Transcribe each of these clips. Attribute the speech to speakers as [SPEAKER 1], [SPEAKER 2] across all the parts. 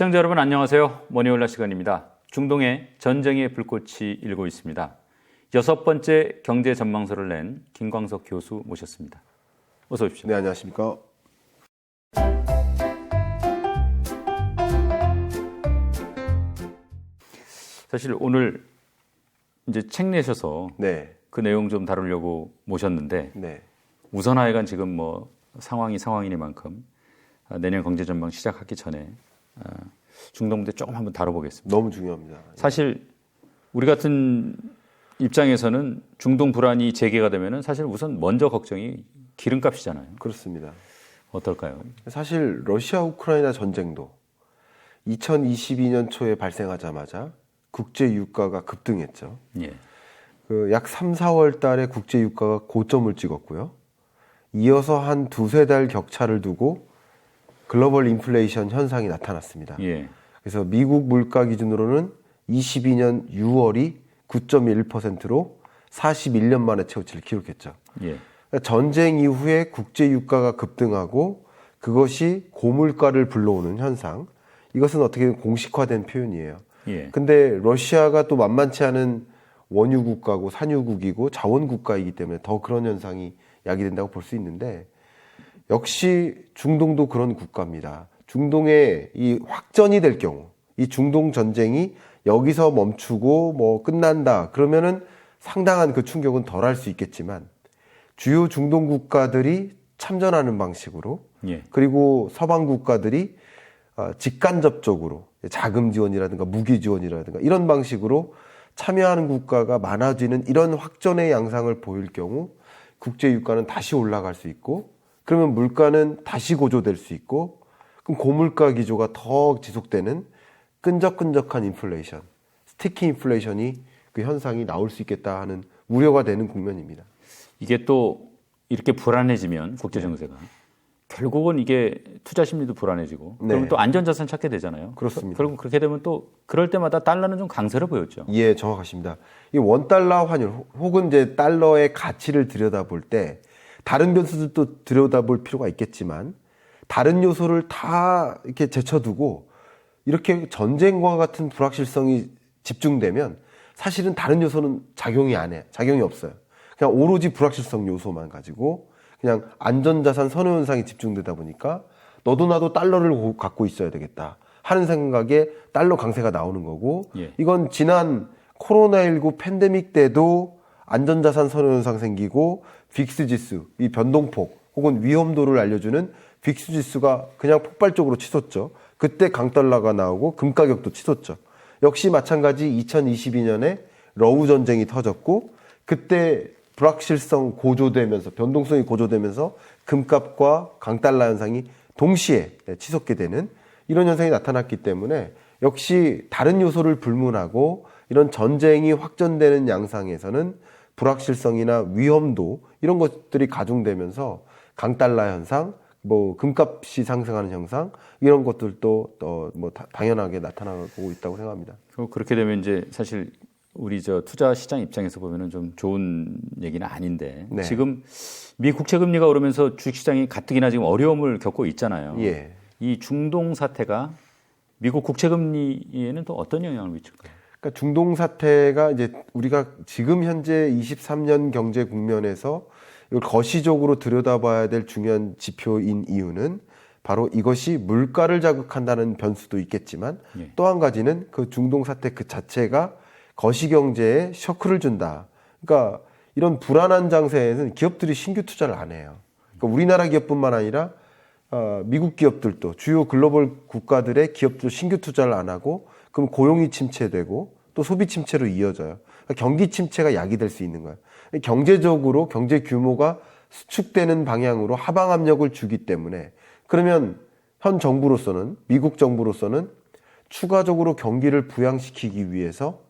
[SPEAKER 1] 시청자 여러분 안녕하세요. 머니올라 시간입니다. 중동에 전쟁의 불꽃이 일고 있습니다. 6번째 경제 전망서를 낸 김광석 교수 모셨습니다. 어서 오십시오.
[SPEAKER 2] 네, 안녕하십니까.
[SPEAKER 1] 사실 오늘 이제 책 내셔서
[SPEAKER 2] 네.
[SPEAKER 1] 그 내용 좀 다루려고 모셨는데
[SPEAKER 2] 네.
[SPEAKER 1] 우선 하여간 지금 뭐 상황이니만큼 내년 경제 전망 시작하기 전에 중동 문제 조금 한번 다뤄보겠습니다.
[SPEAKER 2] 너무 중요합니다.
[SPEAKER 1] 사실 우리 같은 입장에서는 중동 불안이 재개가 되면은 사실 우선 먼저 걱정이 기름값이잖아요.
[SPEAKER 2] 그렇습니다.
[SPEAKER 1] 어떨까요?
[SPEAKER 2] 사실 러시아 우크라이나 전쟁도 2022년 초에 발생하자마자 국제 유가가 급등했죠.
[SPEAKER 1] 예.
[SPEAKER 2] 약 3, 4월 달에 국제 유가가 고점을 찍었고요. 이어서 한 두세 달 격차를 두고 글로벌 인플레이션 현상이 나타났습니다.
[SPEAKER 1] 예.
[SPEAKER 2] 그래서 미국 물가 기준으로는 22년 6월이 9.1%로 41년 만에 최고치를 기록했죠.
[SPEAKER 1] 예.
[SPEAKER 2] 전쟁 이후에 국제 유가가 급등하고 그것이 고물가를 불러오는 현상. 이것은 어떻게 보면 공식화된 표현이에요.
[SPEAKER 1] 예.
[SPEAKER 2] 근데 러시아가 또 만만치 않은 원유 국가고 산유 국이고 자원 국가이기 때문에 더 그런 현상이 야기된다고 볼 수 있는데 역시 중동도 그런 국가입니다. 중동에 이 확전이 될 경우 이 중동 전쟁이 여기서 멈추고 뭐 끝난다 그러면은 상당한 그 충격은 덜할 수 있겠지만 주요 중동 국가들이 참전하는 방식으로
[SPEAKER 1] 예.
[SPEAKER 2] 그리고 서방 국가들이 직간접적으로 자금 지원이라든가 무기 지원이라든가 이런 방식으로 참여하는 국가가 많아지는 이런 확전의 양상을 보일 경우 국제 유가는 다시 올라갈 수 있고 그러면 물가는 다시 고조될 수 있고 그럼 고물가 기조가 더 지속되는 끈적끈적한 인플레이션, 스티키 인플레이션이 그 현상이 나올 수 있겠다 하는 우려가 되는 국면입니다.
[SPEAKER 1] 이게 또 이렇게 불안해지면 국제 정세가 결국은 이게 투자 심리도 불안해지고
[SPEAKER 2] 네.
[SPEAKER 1] 그러면 또 안전자산 찾게 되잖아요.
[SPEAKER 2] 그렇습니다.
[SPEAKER 1] 결국 그렇게 되면 또 그럴 때마다 달러는 좀 강세를 보였죠.
[SPEAKER 2] 예, 정확하십니다. 이 원달러 환율 혹은 이제 달러의 가치를 들여다볼 때 다른 변수들도 들여다볼 필요가 있겠지만 다른 요소를 다 이렇게 제쳐두고 이렇게 전쟁과 같은 불확실성이 집중되면 사실은 다른 요소는 작용이 없어요. 그냥 오로지 불확실성 요소만 가지고 그냥 안전자산 선호 현상이 집중되다 보니까 너도 나도 달러를 갖고 있어야 되겠다 하는 생각에 달러 강세가 나오는 거고
[SPEAKER 1] 예.
[SPEAKER 2] 이건 지난 코로나19 팬데믹 때도 안전자산 선호 현상 생기고 빅스 지수, 이 변동폭 혹은 위험도를 알려주는 빅스 지수가 그냥 폭발적으로 치솟죠. 그때 강달러가 나오고 금 가격도 치솟죠. 역시 마찬가지 2022년에 러우 전쟁이 터졌고 그때 불확실성 고조되면서 변동성이 고조되면서 금값과 강달러 현상이 동시에 치솟게 되는 이런 현상이 나타났기 때문에 역시 다른 요소를 불문하고 이런 전쟁이 확전되는 양상에서는 불확실성이나 위험도 이런 것들이 가중되면서 강달러 현상, 뭐 금값이 상승하는 현상 이런 것들도 뭐 당연하게 나타나고 있다고 생각합니다.
[SPEAKER 1] 그렇게 되면 이제 사실 우리 투자 시장 입장에서 보면은 좀 좋은 얘기는 아닌데
[SPEAKER 2] 네.
[SPEAKER 1] 지금 미 국채 금리가 오르면서 주식시장이 가뜩이나 지금 어려움을 겪고 있잖아요.
[SPEAKER 2] 예.
[SPEAKER 1] 이 중동 사태가 미국 국채 금리에는 또 어떤 영향을 미칠까요?
[SPEAKER 2] 그러니까 중동 사태가 이제 우리가 지금 현재 23년 경제 국면에서 이걸 거시적으로 들여다봐야 될 중요한 지표인 이유는 바로 이것이 물가를 자극한다는 변수도 있겠지만
[SPEAKER 1] 예.
[SPEAKER 2] 또 한 가지는 그 중동 사태 그 자체가 거시경제에 셔크를 준다. 그러니까 이런 불안한 장세에는 기업들이 신규 투자를 안 해요. 그러니까 우리나라 기업뿐만 아니라 미국 기업들도 주요 글로벌 국가들의 기업들 신규 투자를 안 하고 그럼 고용이 침체되고 또 소비 침체로 이어져요. 그러니까 경기 침체가 야기될 수 있는 거예요. 경제적으로 경제 규모가 수축되는 방향으로 하방 압력을 주기 때문에 그러면 현 정부로서는 미국 정부로서는 추가적으로 경기를 부양시키기 위해서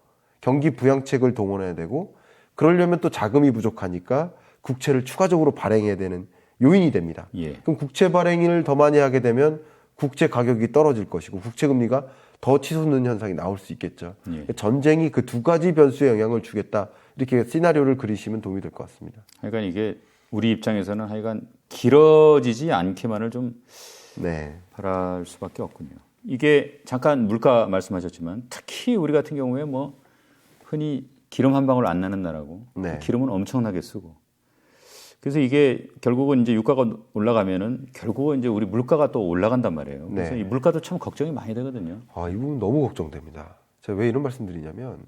[SPEAKER 2] 경기 부양책을 동원해야 되고 그러려면 또 자금이 부족하니까 국채를 추가적으로 발행해야 되는 요인이 됩니다.
[SPEAKER 1] 예.
[SPEAKER 2] 그럼 국채 발행을 더 많이 하게 되면 국채 가격이 떨어질 것이고 국채 금리가 더 치솟는 현상이 나올 수 있겠죠.
[SPEAKER 1] 예.
[SPEAKER 2] 전쟁이 그 두 가지 변수에 영향을 주겠다. 이렇게 시나리오를 그리시면 도움이 될 것 같습니다.
[SPEAKER 1] 그러니까 이게 우리 입장에서는 하여간 길어지지 않기만을 좀
[SPEAKER 2] 네.
[SPEAKER 1] 바랄 수밖에 없군요. 이게 잠깐 물가 말씀하셨지만 특히 우리 같은 경우에 뭐 흔히 기름 한 방울 안 나는 나라고
[SPEAKER 2] 네.
[SPEAKER 1] 기름은 엄청나게 쓰고 그래서 이게 결국은 이제 유가가 올라가면은 결국은 이제 우리 물가가 또 올라간단 말이에요. 그래서
[SPEAKER 2] 네.
[SPEAKER 1] 이 물가도 참 걱정이 많이 되거든요.
[SPEAKER 2] 이 부분 너무 걱정됩니다. 제가 왜 이런 말씀드리냐면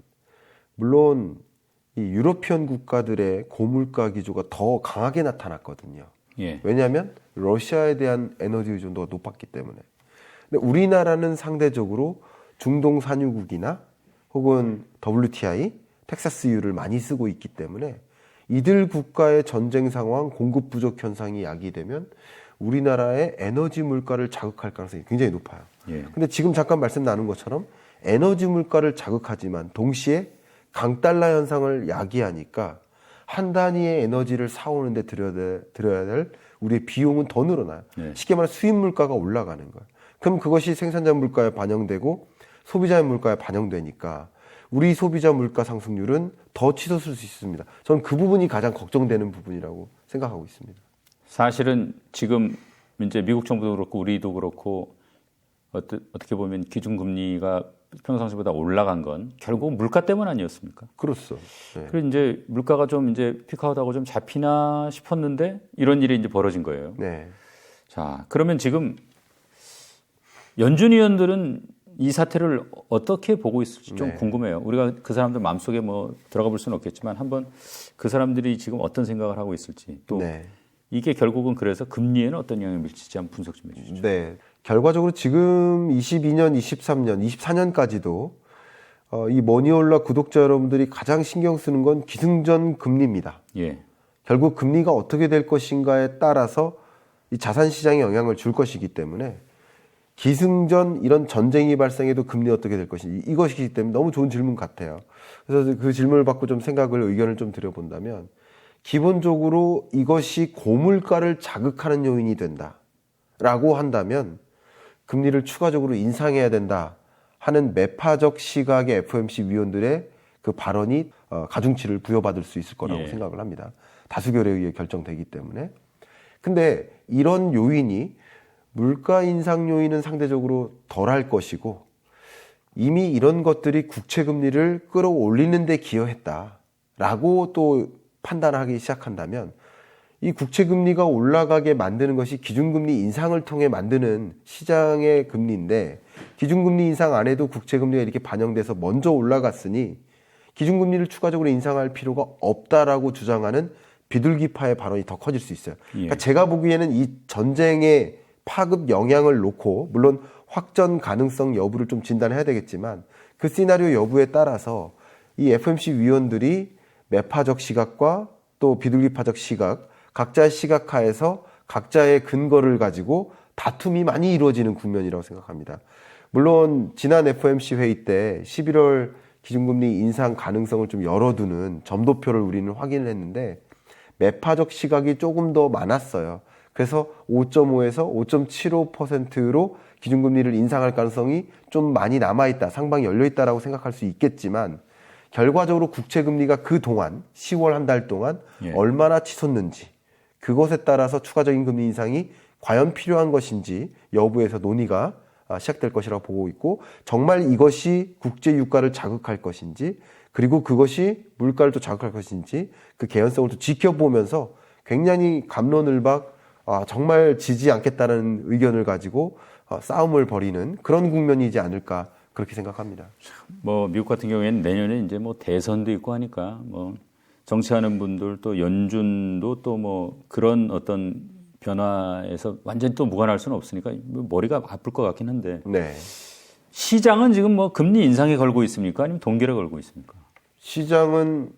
[SPEAKER 2] 물론 이 유러피언 국가들의 고물가 기조가 더 강하게 나타났거든요.
[SPEAKER 1] 예.
[SPEAKER 2] 왜냐하면 러시아에 대한 에너지 의존도가 높았기 때문에. 근데 우리나라는 상대적으로 중동 산유국이나 혹은 WTI, 텍사스유를 많이 쓰고 있기 때문에 이들 국가의 전쟁 상황, 공급 부족 현상이 야기되면 우리나라의 에너지 물가를 자극할 가능성이 굉장히 높아요.
[SPEAKER 1] 예.
[SPEAKER 2] 근데 지금 잠깐 말씀 나눈 것처럼 에너지 물가를 자극하지만 동시에 강달러 현상을 야기하니까 한 단위의 에너지를 사오는데 들여야 될 우리의 비용은 더 늘어나요.
[SPEAKER 1] 네.
[SPEAKER 2] 쉽게 말해 수입 물가가 올라가는 거예요. 그럼 그것이 생산자 물가에 반영되고 소비자의 물가에 반영되니까 우리 소비자 물가 상승률은 더 치솟을 수 있습니다. 저는 그 부분이 가장 걱정되는 부분이라고 생각하고 있습니다.
[SPEAKER 1] 사실은 지금 이제 미국 정부도 그렇고 우리도 그렇고 어떻게 보면 기준금리가 평상시보다 올라간 건 결국 물가 때문 아니었습니까?
[SPEAKER 2] 그렇죠. 네.
[SPEAKER 1] 그래서 이제 물가가 좀 이제 피크아웃하고 좀 잡히나 싶었는데 이런 일이 이제 벌어진 거예요.
[SPEAKER 2] 네.
[SPEAKER 1] 자, 그러면 지금 연준 위원들은 이 사태를 어떻게 보고 있을지 좀
[SPEAKER 2] 네.
[SPEAKER 1] 궁금해요. 우리가 그 사람들 마음속에 뭐 들어가 볼 수는 없겠지만 한번 그 사람들이 지금 어떤 생각을 하고 있을지 또
[SPEAKER 2] 네.
[SPEAKER 1] 이게 결국은 그래서 금리에는 어떤 영향을 미칠지 한번 분석 좀 해주시죠.
[SPEAKER 2] 네. 결과적으로 지금 22년, 23년, 24년까지도 이 머니올라 구독자 여러분들이 가장 신경 쓰는 건 기승전 금리입니다.
[SPEAKER 1] 예.
[SPEAKER 2] 결국 금리가 어떻게 될 것인가에 따라서 이 자산 시장에 영향을 줄 것이기 때문에 기승전 이런 전쟁이 발생해도 금리 어떻게 될 것인지 이것이기 때문에 너무 좋은 질문 같아요. 그래서 그 질문을 받고 좀 의견을 좀 드려본다면 기본적으로 이것이 고물가를 자극하는 요인이 된다라고 한다면 금리를 추가적으로 인상해야 된다 하는 매파적 시각의 FOMC 위원들의 그 발언이 가중치를 부여받을 수 있을 거라고
[SPEAKER 1] 예.
[SPEAKER 2] 생각을 합니다. 다수결에 의해 결정되기 때문에. 근데 이런 요인이 물가 인상 요인은 상대적으로 덜할 것이고 이미 이런 것들이 국채 금리를 끌어올리는 데 기여했다라고 또 판단하기 시작한다면 이 국채 금리가 올라가게 만드는 것이 기준금리 인상을 통해 만드는 시장의 금리인데 기준금리 인상 안 해도 국채 금리가 이렇게 반영돼서 먼저 올라갔으니 기준금리를 추가적으로 인상할 필요가 없다라고 주장하는 비둘기파의 발언이 더 커질 수 있어요. 그러니까 제가 보기에는 이 전쟁의 파급 영향을 놓고 물론 확전 가능성 여부를 좀 진단해야 되겠지만 그 시나리오 여부에 따라서 이 FOMC 위원들이 매파적 시각과 또 비둘기파적 시각 각자의 시각하에서 각자의 근거를 가지고 다툼이 많이 이루어지는 국면이라고 생각합니다. 물론 지난 FOMC 회의 때 11월 기준금리 인상 가능성을 좀 열어두는 점도표를 우리는 확인을 했는데 매파적 시각이 조금 더 많았어요. 그래서 5.5에서 5.75%로 기준금리를 인상할 가능성이 좀 많이 남아있다, 상방이 열려있다라고 생각할 수 있겠지만 결과적으로 국채금리가 그동안 10월 한 달 동안 얼마나 치솟는지 그것에 따라서 추가적인 금리 인상이 과연 필요한 것인지 여부에서 논의가 시작될 것이라고 보고 있고 정말 이것이 국제 유가를 자극할 것인지 그리고 그것이 물가를 또 자극할 것인지 그 개연성을 또 지켜보면서 굉장히 갑론을박 정말 지지 않겠다는 의견을 가지고 싸움을 벌이는 그런 국면이지 않을까 그렇게 생각합니다.
[SPEAKER 1] 뭐 미국 같은 경우에는 내년에 이제 뭐 대선도 있고 하니까 뭐 정치하는 분들 또 연준도 또 뭐 그런 어떤 변화에서 완전히 또 무관할 수는 없으니까 머리가 아플 것 같긴 한데
[SPEAKER 2] 네.
[SPEAKER 1] 시장은 지금 뭐 금리 인상에 걸고 있습니까? 아니면 동결에 걸고 있습니까?
[SPEAKER 2] 시장은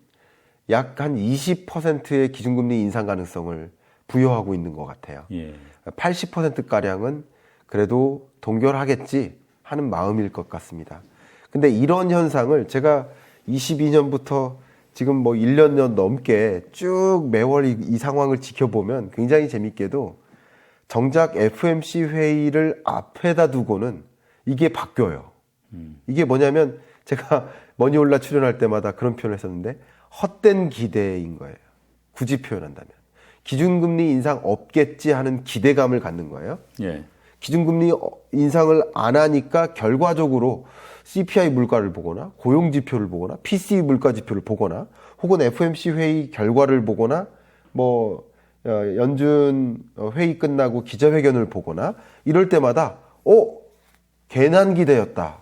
[SPEAKER 2] 약 한 20%의 기준금리 인상 가능성을 부여하고 있는 것 같아요.
[SPEAKER 1] 예.
[SPEAKER 2] 80%가량은 그래도 동결하겠지 하는 마음일 것 같습니다. 근데 이런 현상을 제가 22년부터 지금 뭐 1년 넘게 쭉 매월 이 상황을 지켜보면 굉장히 재밌게도 정작 FOMC 회의를 앞에다 두고는 이게 바뀌어요. 이게 뭐냐면 제가 머니올라 출연할 때마다 그런 표현을 했었는데 헛된 기대인 거예요. 굳이 표현한다면. 기준금리 인상 없겠지 하는 기대감을 갖는 거예요.
[SPEAKER 1] 예.
[SPEAKER 2] 기준금리 인상을 안 하니까 결과적으로 CPI 물가를 보거나 고용지표를 보거나 PCE 물가지표를 보거나 혹은 FOMC 회의 결과를 보거나 뭐 연준 회의 끝나고 기자회견을 보거나 이럴 때마다 괜한 기대였다.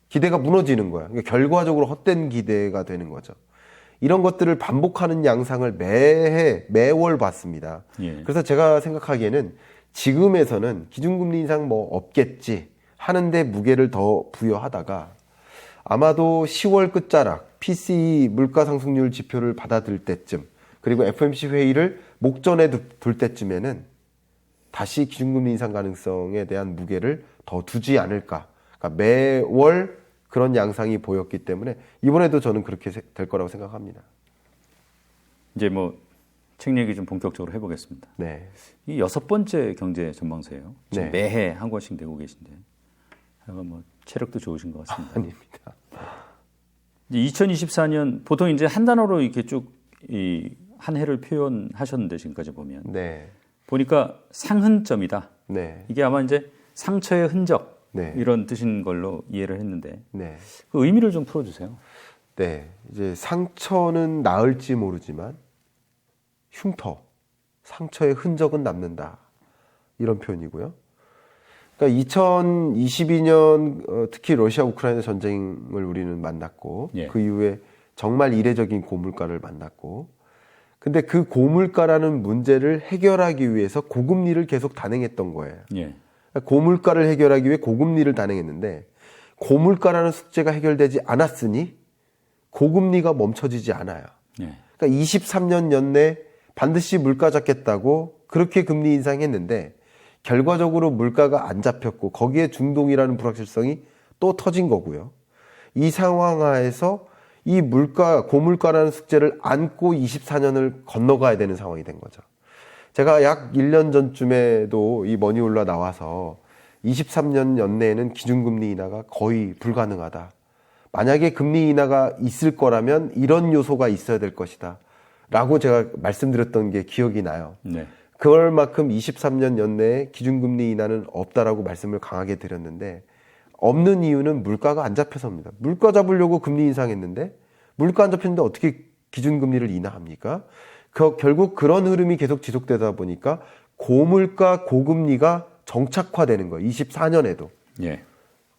[SPEAKER 2] 기대가 무너지는 거야. 그러니까 결과적으로 헛된 기대가 되는 거죠. 이런 것들을 반복하는 양상을 매월 봤습니다.
[SPEAKER 1] 예.
[SPEAKER 2] 그래서 제가 생각하기에는 지금에서는 기준금리 인상 뭐 없겠지 하는데 무게를 더 부여하다가 아마도 10월 끝자락 PCE 물가상승률 지표를 받아들 때쯤 그리고 FOMC 회의를 목전에 둘 때쯤에는 다시 기준금리 인상 가능성에 대한 무게를 더 두지 않을까. 그러니까 매월 그런 양상이 보였기 때문에 이번에도 저는 그렇게 될 거라고 생각합니다.
[SPEAKER 1] 이제 뭐 책 얘기 좀 본격적으로 해보겠습니다.
[SPEAKER 2] 네.
[SPEAKER 1] 이 6번째 경제 전망서예요. 지금
[SPEAKER 2] 네.
[SPEAKER 1] 매해 한 권씩 내고 계신데, 뭐 체력도 좋으신 것 같습니다.
[SPEAKER 2] 아닙니다.
[SPEAKER 1] 이제 2024년 보통 이제 한 단어로 이렇게 쭉 한 해를 표현하셨는데 지금까지 보면
[SPEAKER 2] 네.
[SPEAKER 1] 보니까 상흔점이다.
[SPEAKER 2] 네.
[SPEAKER 1] 이게 아마 이제 상처의 흔적
[SPEAKER 2] 네.
[SPEAKER 1] 이런 뜻인 걸로 이해를 했는데
[SPEAKER 2] 네.
[SPEAKER 1] 그 의미를 좀 풀어주세요.
[SPEAKER 2] 네. 이제 상처는 나을지 모르지만 상처의 흔적은 남는다. 이런 표현이고요. 그러니까 2022년 특히 러시아 우크라이나 전쟁을 우리는 만났고
[SPEAKER 1] 예.
[SPEAKER 2] 그 이후에 정말 이례적인 고물가를 만났고 근데 그 고물가라는 문제를 해결하기 위해서 고금리를 계속 단행했던 거예요.
[SPEAKER 1] 예.
[SPEAKER 2] 고물가를 해결하기 위해 고금리를 단행했는데 고물가라는 숙제가 해결되지 않았으니 고금리가 멈춰지지 않아요.
[SPEAKER 1] 예.
[SPEAKER 2] 그러니까 23년 연내 반드시 물가 잡겠다고 그렇게 금리 인상했는데 결과적으로 물가가 안 잡혔고 거기에 중동이라는 불확실성이 또 터진 거고요. 이 상황 하에서 이 고물가라는 숙제를 안고 24년을 건너가야 되는 상황이 된 거죠. 제가 약 1년 전쯤에도 이 머니올라 나와서 23년 연내에는 기준금리 인하가 거의 불가능하다. 만약에 금리 인하가 있을 거라면 이런 요소가 있어야 될 것이다. 라고 제가 말씀드렸던 게 기억이 나요.
[SPEAKER 1] 네.
[SPEAKER 2] 그럴 만큼 23년 연내에 기준금리 인하는 없다라고 말씀을 강하게 드렸는데 없는 이유는 물가가 안 잡혀서입니다. 물가 잡으려고 금리 인상했는데 물가 안 잡혔는데 어떻게 기준금리를 인하합니까? 결국 그런 흐름이 계속 지속되다 보니까 고물가 고금리가 정착화되는 거예요. 24년에도.
[SPEAKER 1] 예.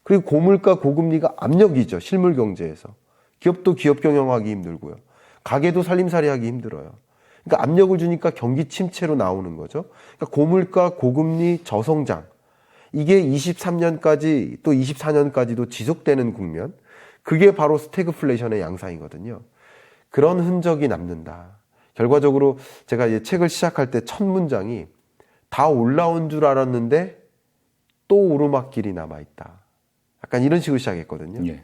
[SPEAKER 2] 그리고 고물가 고금리가 압력이죠. 실물 경제에서. 기업도 기업 경영하기 힘들고요. 가게도 살림살이 하기 힘들어요. 그러니까 압력을 주니까 경기 침체로 나오는 거죠. 그러니까 고물가 고금리 저성장. 이게 23년까지 또 24년까지도 지속되는 국면. 그게 바로 스태그플레이션의 양상이거든요. 그런 흔적이 남는다. 결과적으로 제가 이 책을 시작할 때 첫 문장이 다 올라온 줄 알았는데 또 오르막길이 남아있다. 약간 이런 식으로 시작했거든요.
[SPEAKER 1] 예.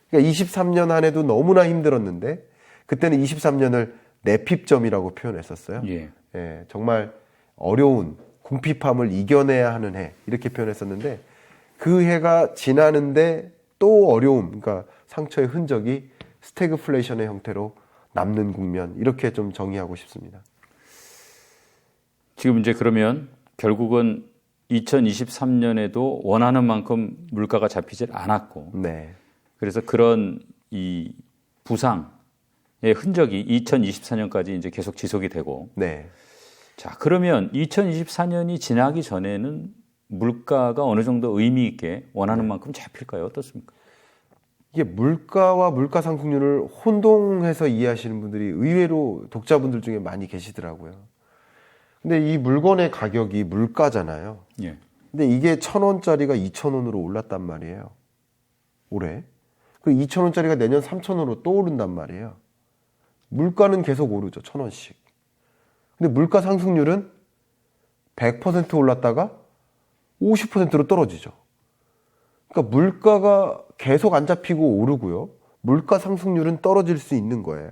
[SPEAKER 2] 그러니까 23년 한 해도 너무나 힘들었는데 그때는 23년을 내핍점이라고 표현했었어요.
[SPEAKER 1] 예.
[SPEAKER 2] 예, 정말 어려운 궁핍함을 이겨내야 하는 해 이렇게 표현했었는데 그 해가 지나는데 또 어려움, 그러니까 상처의 흔적이 스태그플레이션의 형태로 남는 국면 이렇게 좀 정의하고 싶습니다.
[SPEAKER 1] 지금 이제 그러면 결국은 2023년에도 원하는 만큼 물가가 잡히질 않았고
[SPEAKER 2] 네,
[SPEAKER 1] 그래서 그런 이 부상의 흔적이 2024년까지 이제 계속 지속이 되고
[SPEAKER 2] 네.
[SPEAKER 1] 자, 그러면 2024년이 지나기 전에는 물가가 어느 정도 의미 있게 원하는 만큼 잡힐까요? 어떻습니까?
[SPEAKER 2] 이게 물가와 물가 상승률을 혼동해서 이해하시는 분들이 의외로 독자분들 중에 많이 계시더라고요. 근데 이 물건의 가격이 물가잖아요.
[SPEAKER 1] 예.
[SPEAKER 2] 근데 이게 1,000원짜리가 2,000원으로 올랐단 말이에요. 올해. 그 2,000원짜리가 내년 3,000원으로 또 오른단 말이에요. 물가는 계속 오르죠. 1,000원씩. 근데 물가 상승률은 100% 올랐다가 50%로 떨어지죠. 그러니까 물가가 계속 안 잡히고 오르고요. 물가 상승률은 떨어질 수 있는 거예요.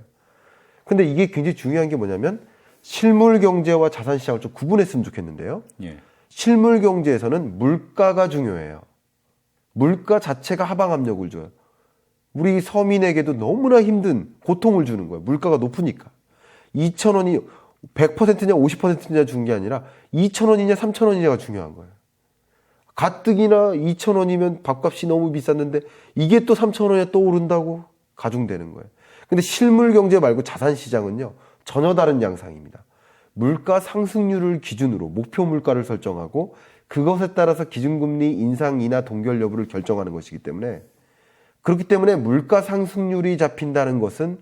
[SPEAKER 2] 근데 이게 굉장히 중요한 게 뭐냐면 실물 경제와 자산 시장을 좀 구분했으면 좋겠는데요.
[SPEAKER 1] 예.
[SPEAKER 2] 실물 경제에서는 물가가 중요해요. 물가 자체가 하방 압력을 줘요. 우리 서민에게도 너무나 힘든 고통을 주는 거예요. 물가가 높으니까. 2,000원이 100%냐 50%냐 중요한 게 아니라 2,000원이냐 3,000원이냐가 중요한 거예요. 가뜩이나 2,000원이면 밥값이 너무 비쌌는데 이게 또 3,000원에 또 오른다고 가중되는 거예요. 근데 실물 경제 말고 자산 시장은요, 전혀 다른 양상입니다. 물가 상승률을 기준으로 목표 물가를 설정하고 그것에 따라서 기준금리 인상 인하 동결 여부를 결정하는 것이기 때문에, 그렇기 때문에 물가 상승률이 잡힌다는 것은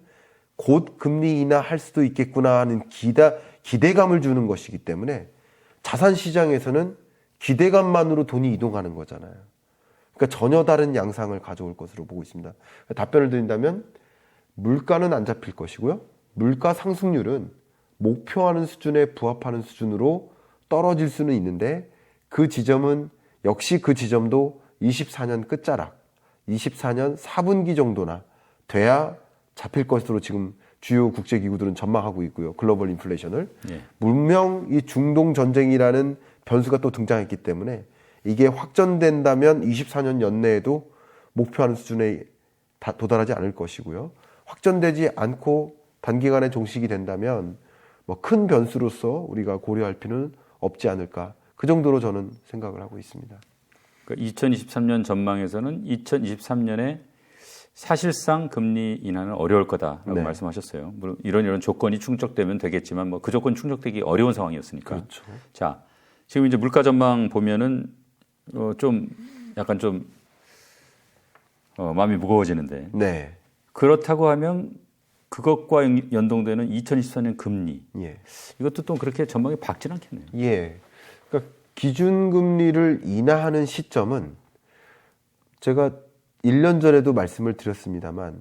[SPEAKER 2] 곧 금리 인하할 수도 있겠구나 하는 기대감을 주는 것이기 때문에 자산 시장에서는 기대감만으로 돈이 이동하는 거잖아요. 그러니까 전혀 다른 양상을 가져올 것으로 보고 있습니다. 답변을 드린다면 물가는 안 잡힐 것이고요. 물가 상승률은 목표하는 수준에 부합하는 수준으로 떨어질 수는 있는데, 그 지점은 역시 그 지점도 24년 끝자락, 24년 4분기 정도나 돼야 잡힐 것으로 지금 주요 국제기구들은 전망하고 있고요. 글로벌 인플레이션을. 예. 분명 이 중동 전쟁이라는 변수가 또 등장했기 때문에 이게 확전된다면 24년 연내에도 목표하는 수준에 도달하지 않을 것이고요. 확전되지 않고 단기간에 종식이 된다면 뭐 큰 변수로서 우리가 고려할 필요는 없지 않을까. 그 정도로 저는 생각을 하고 있습니다.
[SPEAKER 1] 그러니까 2023년 전망에서는 2023년에 사실상 금리 인하는 어려울 거다라고
[SPEAKER 2] 네.
[SPEAKER 1] 말씀하셨어요. 물론 이런 조건이 충족되면 되겠지만 뭐 그 조건 충족되기 어려운 상황이었으니까.
[SPEAKER 2] 그렇죠.
[SPEAKER 1] 자, 지금 이제 물가 전망 보면은 좀 약간 좀 마음이 무거워지는데.
[SPEAKER 2] 네.
[SPEAKER 1] 그렇다고 하면 그것과 연동되는 2024년 금리.
[SPEAKER 2] 예.
[SPEAKER 1] 이것도 또 그렇게 전망이 밝진 않겠네요.
[SPEAKER 2] 예. 그러니까 기준금리를 인하하는 시점은 제가 1년 전에도 말씀을 드렸습니다만,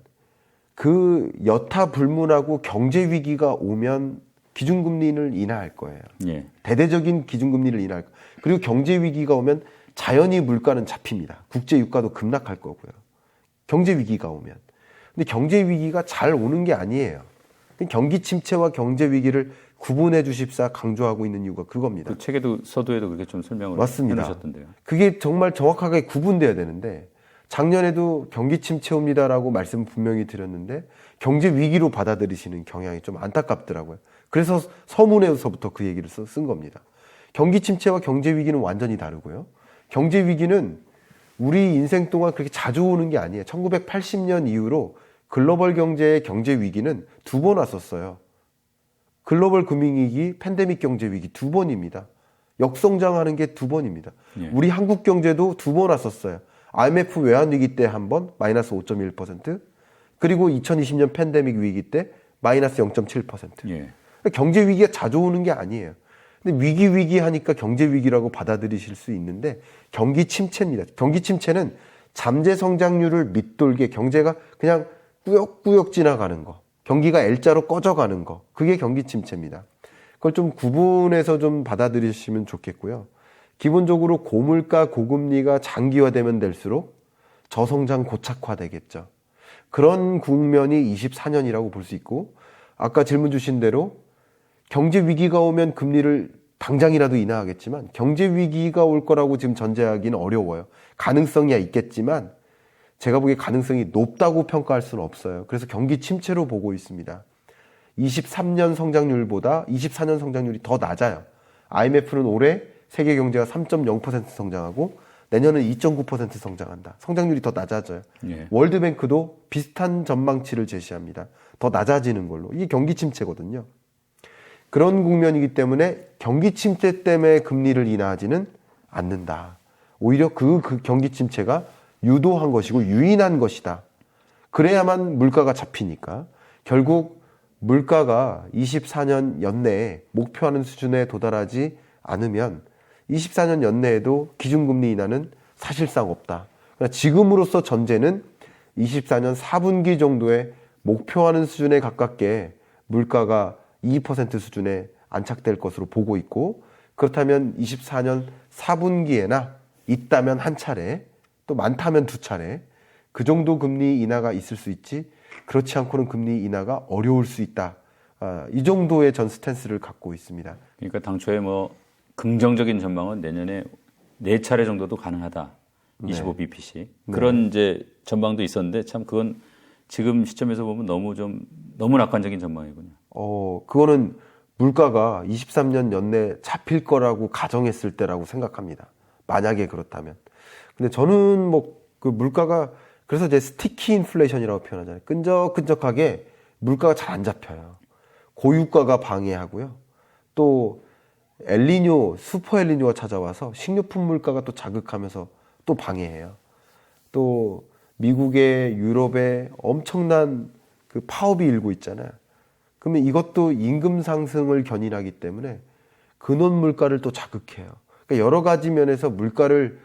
[SPEAKER 2] 그 여타 불문하고 경제 위기가 오면 기준금리를 인하할 거예요.
[SPEAKER 1] 예.
[SPEAKER 2] 대대적인 기준금리를 인하할 거예요. 그리고 경제 위기가 오면 자연히 물가는 잡힙니다. 국제 유가도 급락할 거고요. 경제 위기가 오면. 근데 경제 위기가 잘 오는 게 아니에요. 경기 침체와 경제 위기를 구분해 주십사 강조하고 있는 이유가 그겁니다.
[SPEAKER 1] 그 책에도 서두에도 그렇게 좀 설명을
[SPEAKER 2] 맞습니다.
[SPEAKER 1] 해주셨던데요.
[SPEAKER 2] 그게 정말 정확하게 구분돼야 되는데, 작년에도 경기 침체 옵니다라고 말씀 분명히 드렸는데 경제 위기로 받아들이시는 경향이 좀 안타깝더라고요. 그래서 서문에서부터 그 얘기를 쓴 겁니다. 경기 침체와 경제 위기는 완전히 다르고요. 경제 위기는 우리 인생 동안 그렇게 자주 오는 게 아니에요. 1980년 이후로 글로벌 경제의 경제 위기는 2번 왔었어요. 글로벌 금융위기, 팬데믹 경제 위기 2번입니다. 역성장하는 게 2번입니다.
[SPEAKER 1] 예.
[SPEAKER 2] 우리 한국 경제도 2번 왔었어요. IMF 외환위기 때 한 번, 마이너스 5.1%, 그리고 2020년 팬데믹 위기 때 마이너스 0.7%.
[SPEAKER 1] 예.
[SPEAKER 2] 경제 위기가 자주 오는 게 아니에요. 근데 위기 하니까 경제 위기라고 받아들이실 수 있는데, 경기 침체입니다. 경기 침체는 잠재 성장률을 밑돌게 경제가 그냥 꾸역꾸역 지나가는 거, 경기가 L자로 꺼져가는 거, 그게 경기 침체입니다. 그걸 좀 구분해서 좀 받아들이시면 좋겠고요. 기본적으로 고물가, 고금리가 장기화되면 될수록 저성장 고착화되겠죠. 그런 국면이 24년이라고 볼 수 있고, 아까 질문 주신 대로 경제 위기가 오면 금리를 당장이라도 인하하겠지만 경제 위기가 올 거라고 지금 전제하기는 어려워요. 가능성이 있겠지만 제가 보기에 가능성이 높다고 평가할 수는 없어요. 그래서 경기 침체로 보고 있습니다. 23년 성장률보다 24년 성장률이 더 낮아요. IMF는 올해 세계 경제가 3.0% 성장하고 내년은 2.9% 성장한다. 성장률이 더 낮아져요.
[SPEAKER 1] 예.
[SPEAKER 2] 월드뱅크도 비슷한 전망치를 제시합니다. 더 낮아지는 걸로. 이게 경기 침체거든요. 그런 국면이기 때문에 경기 침체 때문에 금리를 인하하지는 않는다. 오히려 그 경기 침체가 유도한 것이고 유인한 것이다. 그래야만 물가가 잡히니까. 결국 물가가 24년 연내에 목표하는 수준에 도달하지 않으면 24년 연내에도 기준금리 인하는 사실상 없다. 그러니까 지금으로서 전제는 24년 4분기 정도에 목표하는 수준에 가깝게 물가가 2% 수준에 안착될 것으로 보고 있고, 그렇다면 24년 4분기에나 있다면 한 차례, 또 많다면 2차례, 그 정도 금리 인하가 있을 수 있지, 그렇지 않고는 금리 인하가 어려울 수 있다. 이 정도의 전 스탠스를 갖고 있습니다.
[SPEAKER 1] 그러니까 당초에 뭐 긍정적인 전망은 내년에 4차례 정도도 가능하다. 25bp씩. 그런 이제 전망도 있었는데 참 그건 지금 시점에서 보면 너무 낙관적인 전망이군요.
[SPEAKER 2] 그거는 물가가 23년 연내 잡힐 거라고 가정했을 때라고 생각합니다. 만약에 그렇다면. 근데 저는 뭐 그 물가가 그래서 이제 스티키 인플레이션이라고 표현하잖아요. 끈적끈적하게 물가가 잘 안 잡혀요. 고유가가 방해하고요. 또 엘니뇨, 슈퍼 엘니뇨가 찾아와서 식료품 물가가 또 자극하면서 또 방해해요. 또 미국의 유럽에 엄청난 그 파업이 일고 있잖아요. 그러면 이것도 임금 상승을 견인하기 때문에 근원 물가를 또 자극해요. 그러니까 여러 가지 면에서 물가를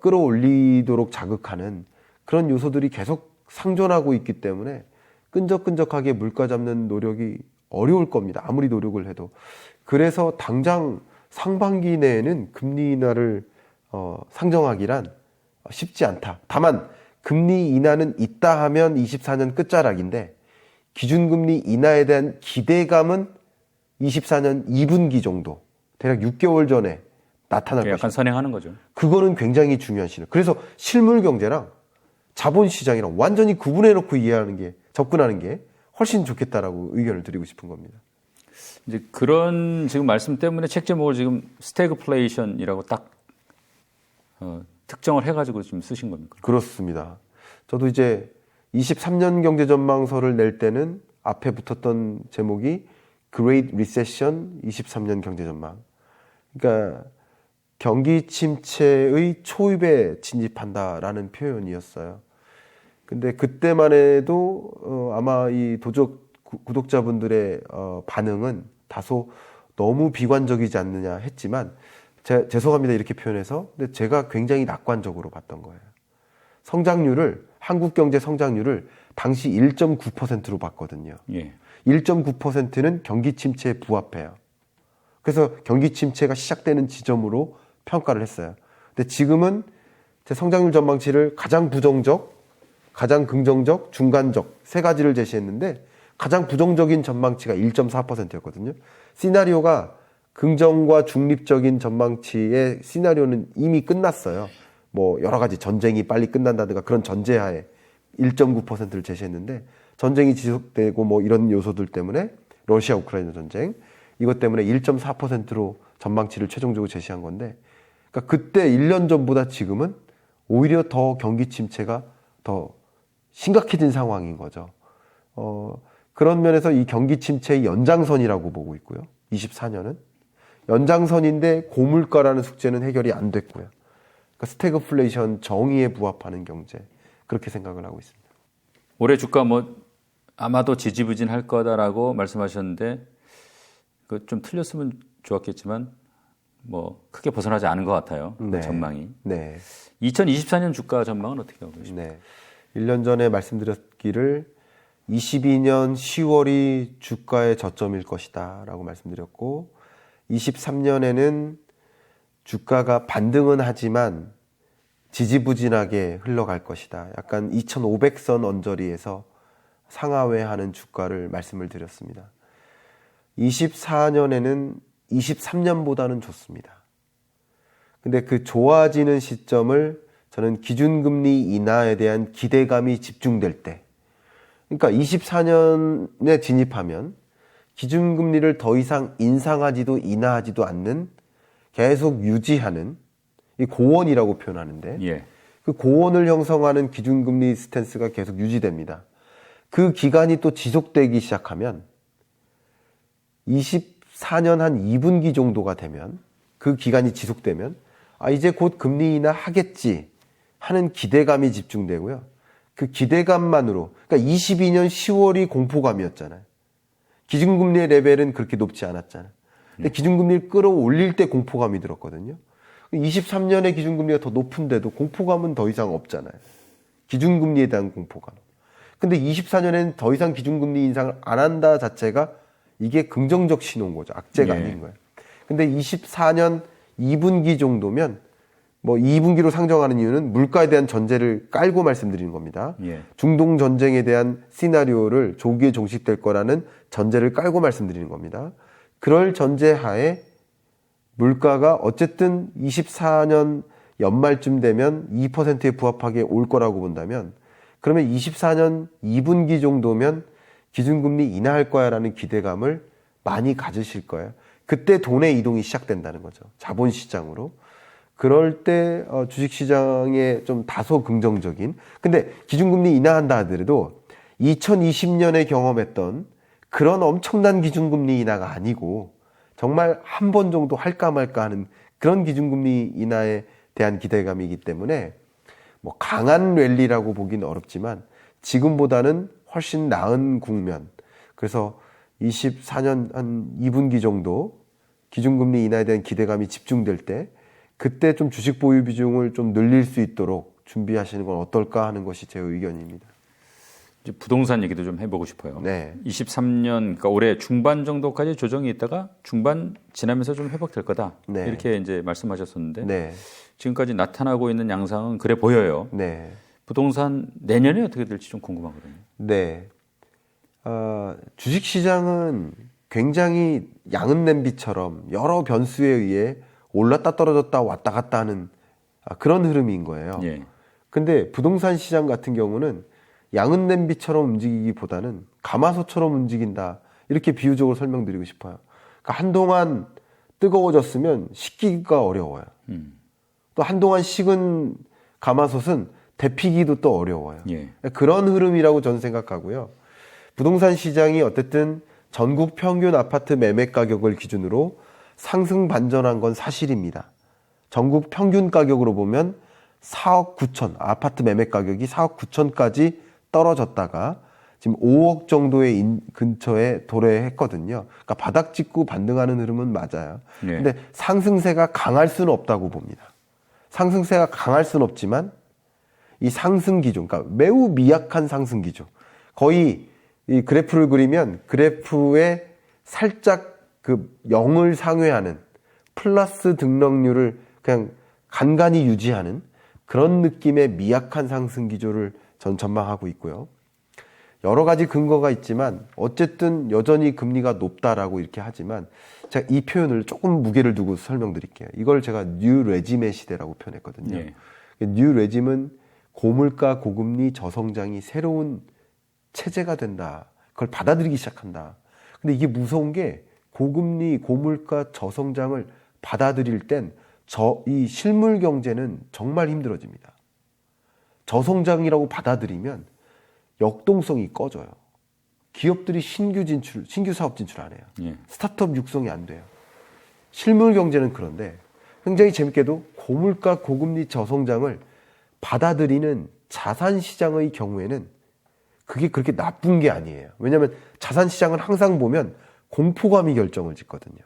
[SPEAKER 2] 끌어올리도록 자극하는 그런 요소들이 계속 상존하고 있기 때문에 끈적끈적하게 물가 잡는 노력이 어려울 겁니다. 아무리 노력을 해도. 그래서 당장 상반기 내에는 금리 인하를 상정하기란 쉽지 않다. 다만 금리 인하는 있다 하면 24년 끝자락인데 기준금리 인하에 대한 기대감은 24년 2분기 정도, 대략 6개월 전에 나타날 것이다.
[SPEAKER 1] 약간 선행하는 거죠.
[SPEAKER 2] 그거는 굉장히 중요한 시점. 그래서 실물 경제랑 자본시장이랑 완전히 구분해놓고 이해하는 게, 접근하는 게 훨씬 좋겠다라고 의견을 드리고 싶은 겁니다.
[SPEAKER 1] 이제 그런 지금 말씀 때문에 책 제목을 지금 스태그플레이션이라고 딱 특정을 해가지고 지금 쓰신 겁니까?
[SPEAKER 2] 그렇습니다. 저도 이제 23년 경제전망서를 낼 때는 앞에 붙었던 제목이 Great Recession 23년 경제전망. 그러니까 경기 침체의 초입에 진입한다라는 표현이었어요. 근데 그때만 해도 아마 이 구독자분들의 반응은 다소 너무 비관적이지 않느냐 했지만 죄송합니다 이렇게 표현해서. 근데 제가 굉장히 낙관적으로 봤던 거예요. 한국 경제 성장률을 당시 1.9%로 봤거든요.
[SPEAKER 1] 예.
[SPEAKER 2] 1.9%는 경기 침체에 부합해요. 그래서 경기 침체가 시작되는 지점으로 평가를 했어요. 근데 지금은 제 성장률 전망치를 가장 부정적, 가장 긍정적, 중간적 세 가지를 제시했는데 가장 부정적인 전망치가 1.4%였거든요. 시나리오가 긍정과 중립적인 전망치의 시나리오는 이미 끝났어요. 뭐 여러 가지 전쟁이 빨리 끝난다든가 그런 전제하에 1.9%를 제시했는데 전쟁이 지속되고 뭐 이런 요소들 때문에 러시아 우크라이나 전쟁 이것 때문에 1.4%로 전망치를 최종적으로 제시한 건데 그러니까 그때 1년 전보다 지금은 오히려 더 경기 침체가 더 심각해진 상황인 거죠. 그런 면에서 이 경기 침체의 연장선이라고 보고 있고요. 24년은 연장선인데 고물가라는 숙제는 해결이 안 됐고요. 그러니까 스태그플레이션 정의에 부합하는 경제 그렇게 생각을 하고 있습니다.
[SPEAKER 1] 올해 주가 뭐 아마도 지지부진할 거다라고 말씀하셨는데 그 좀 틀렸으면 좋았겠지만 뭐 크게 벗어나지 않은 것 같아요.
[SPEAKER 2] 네.
[SPEAKER 1] 그 전망이.
[SPEAKER 2] 네.
[SPEAKER 1] 2024년 주가 전망은 어떻게 하고 계십니까?
[SPEAKER 2] 네. 1년 전에 말씀드렸기를 22년 10월이 주가의 저점일 것이다 라고 말씀드렸고 23년에는 주가가 반등은 하지만 지지부진하게 흘러갈 것이다. 약간 2500선 언저리에서 상하회하는 주가를 말씀을 드렸습니다. 24년에는 23년보다는 좋습니다. 근데 그 좋아지는 시점을 저는 기준금리 인하에 대한 기대감이 집중될 때, 그러니까 24년에 진입하면 기준금리를 더 이상 인상하지도 인하하지도 않는 계속 유지하는 이 고원이라고 표현하는데
[SPEAKER 1] 예.
[SPEAKER 2] 그 고원을 형성하는 기준금리 스탠스가 계속 유지됩니다. 그 기간이 또 지속되기 시작하면 24년 한 2분기 정도가 되면 그 기간이 지속되면 이제 곧 금리 인하 하겠지 하는 기대감이 집중되고요. 그 기대감만으로 그러니까 22년 10월이 공포감이었잖아요. 기준금리의 레벨은 그렇게 높지 않았잖아요. 근데 기준금리를 끌어올릴 때 공포감이 들었거든요. 23년에 기준금리가 더 높은데도 공포감은 더 이상 없잖아요. 기준금리에 대한 공포감. 근데 24년에는 더 이상 기준금리 인상을 안 한다 자체가 이게 긍정적 신호인 거죠. 악재가
[SPEAKER 1] 예.
[SPEAKER 2] 아닌 거예요. 근데 24년 2분기 정도면 뭐 2분기로 상정하는 이유는 물가에 대한 전제를 깔고 말씀드리는 겁니다.
[SPEAKER 1] 예.
[SPEAKER 2] 중동 전쟁에 대한 시나리오를 조기에 종식될 거라는 전제를 깔고 말씀드리는 겁니다. 그럴 전제하에 물가가 어쨌든 24년 연말쯤 되면 2%에 부합하게 올 거라고 본다면 그러면 24년 2분기 정도면 기준금리 인하할 거야라는 기대감을 많이 가지실 거예요. 그때 돈의 이동이 시작된다는 거죠. 자본시장으로. 그럴 때 주식시장에 좀 다소 긍정적인, 근데 기준금리 인하한다 하더라도 2020년에 경험했던 그런 엄청난 기준금리 인하가 아니고 정말 한 번 정도 할까 말까 하는 그런 기준금리 인하에 대한 기대감이기 때문에 뭐 강한 랠리라고 보기는 어렵지만 지금보다는 훨씬 나은 국면. 그래서 24년 한 2분기 정도 기준금리 인하에 대한 기대감이 집중될 때 그때 좀 주식 보유 비중을 좀 늘릴 수 있도록 준비하시는 건 어떨까 하는 것이 제 의견입니다.
[SPEAKER 1] 이제 부동산 얘기도 좀 해보고 싶어요.
[SPEAKER 2] 네.
[SPEAKER 1] 23년, 그러니까 올해 중반 정도까지 조정이 있다가 중반 지나면서 좀 회복될 거다.
[SPEAKER 2] 네.
[SPEAKER 1] 이렇게 이제 말씀하셨었는데
[SPEAKER 2] 네.
[SPEAKER 1] 지금까지 나타나고 있는 양상은 그래 보여요.
[SPEAKER 2] 네.
[SPEAKER 1] 부동산 내년에 어떻게 될지 좀 궁금하거든요.
[SPEAKER 2] 네. 주식시장은 굉장히 양은 냄비처럼 여러 변수에 의해 올랐다 떨어졌다 왔다 갔다 하는 그런 흐름인 거예요.
[SPEAKER 1] 예.
[SPEAKER 2] 근데 부동산 시장 같은 경우는 양은 냄비처럼 움직이기보다는 가마솥처럼 움직인다. 이렇게 비유적으로 설명드리고 싶어요. 그러니까 한동안 뜨거워졌으면 식기가 어려워요. 또 한동안 식은 가마솥은 데피기도 또 어려워요.
[SPEAKER 1] 예.
[SPEAKER 2] 그런 흐름이라고 저는 생각하고요. 부동산 시장이 어쨌든 전국 평균 아파트 매매 가격을 기준으로 상승 반전한 건 사실입니다. 전국 평균 가격으로 보면 4억 9천, 아파트 매매 가격이 4억 9천까지 떨어졌다가 지금 5억 정도의 근처에 도래했거든요. 그러니까 바닥 찍고 반등하는 흐름은 맞아요.
[SPEAKER 1] 네.
[SPEAKER 2] 근데 상승세가 강할 수는 없다고 봅니다. 상승세가 강할 수는 없지만 이 상승 기조, 그러니까 매우 미약한 상승 기조. 거의 이 그래프를 그리면 그래프에 살짝 그 0을 상회하는 플러스 등락률을 그냥 간간히 유지하는 그런 느낌의 미약한 상승 기조를 전 전망하고 있고요. 여러 가지 근거가 있지만 어쨌든 여전히 금리가 높다라고 이렇게 하지만 제가 이 표현을 조금 무게를 두고 설명드릴게요. 이걸 제가 뉴 레짐의 시대라고 표현했거든요.
[SPEAKER 1] 예.
[SPEAKER 2] 뉴 레짐은 고물가, 고금리, 저성장이 새로운 체제가 된다. 그걸 받아들이기 시작한다. 근데 이게 무서운 게 고금리, 고물가, 저성장을 받아들일 땐 이 실물 경제는 정말 힘들어집니다. 저성장이라고 받아들이면 역동성이 꺼져요. 기업들이 신규 사업 진출 안 해요.
[SPEAKER 1] 예.
[SPEAKER 2] 스타트업 육성이 안 돼요. 실물 경제는 그런데 굉장히 재밌게도 고물가, 고금리, 저성장을 받아들이는 자산 시장의 경우에는 그게 그렇게 나쁜 게 아니에요. 왜냐하면 자산 시장은 항상 보면 공포감이 결정을 짓거든요.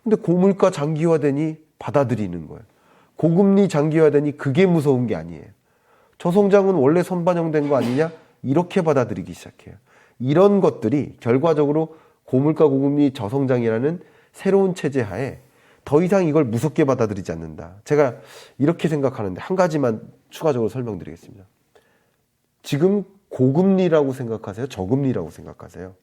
[SPEAKER 2] 근데 고물가 장기화되니 받아들이는 거예요. 고금리 장기화되니 그게 무서운 게 아니에요. 저성장은 원래 선반영된 거 아니냐? 이렇게 받아들이기 시작해요. 이런 것들이 결과적으로 고물가, 고금리, 저성장이라는 새로운 체제 하에 더 이상 이걸 무섭게 받아들이지 않는다. 제가 이렇게 생각하는데 한 가지만 추가적으로 설명드리겠습니다. 지금 고금리라고 생각하세요? 저금리라고 생각하세요?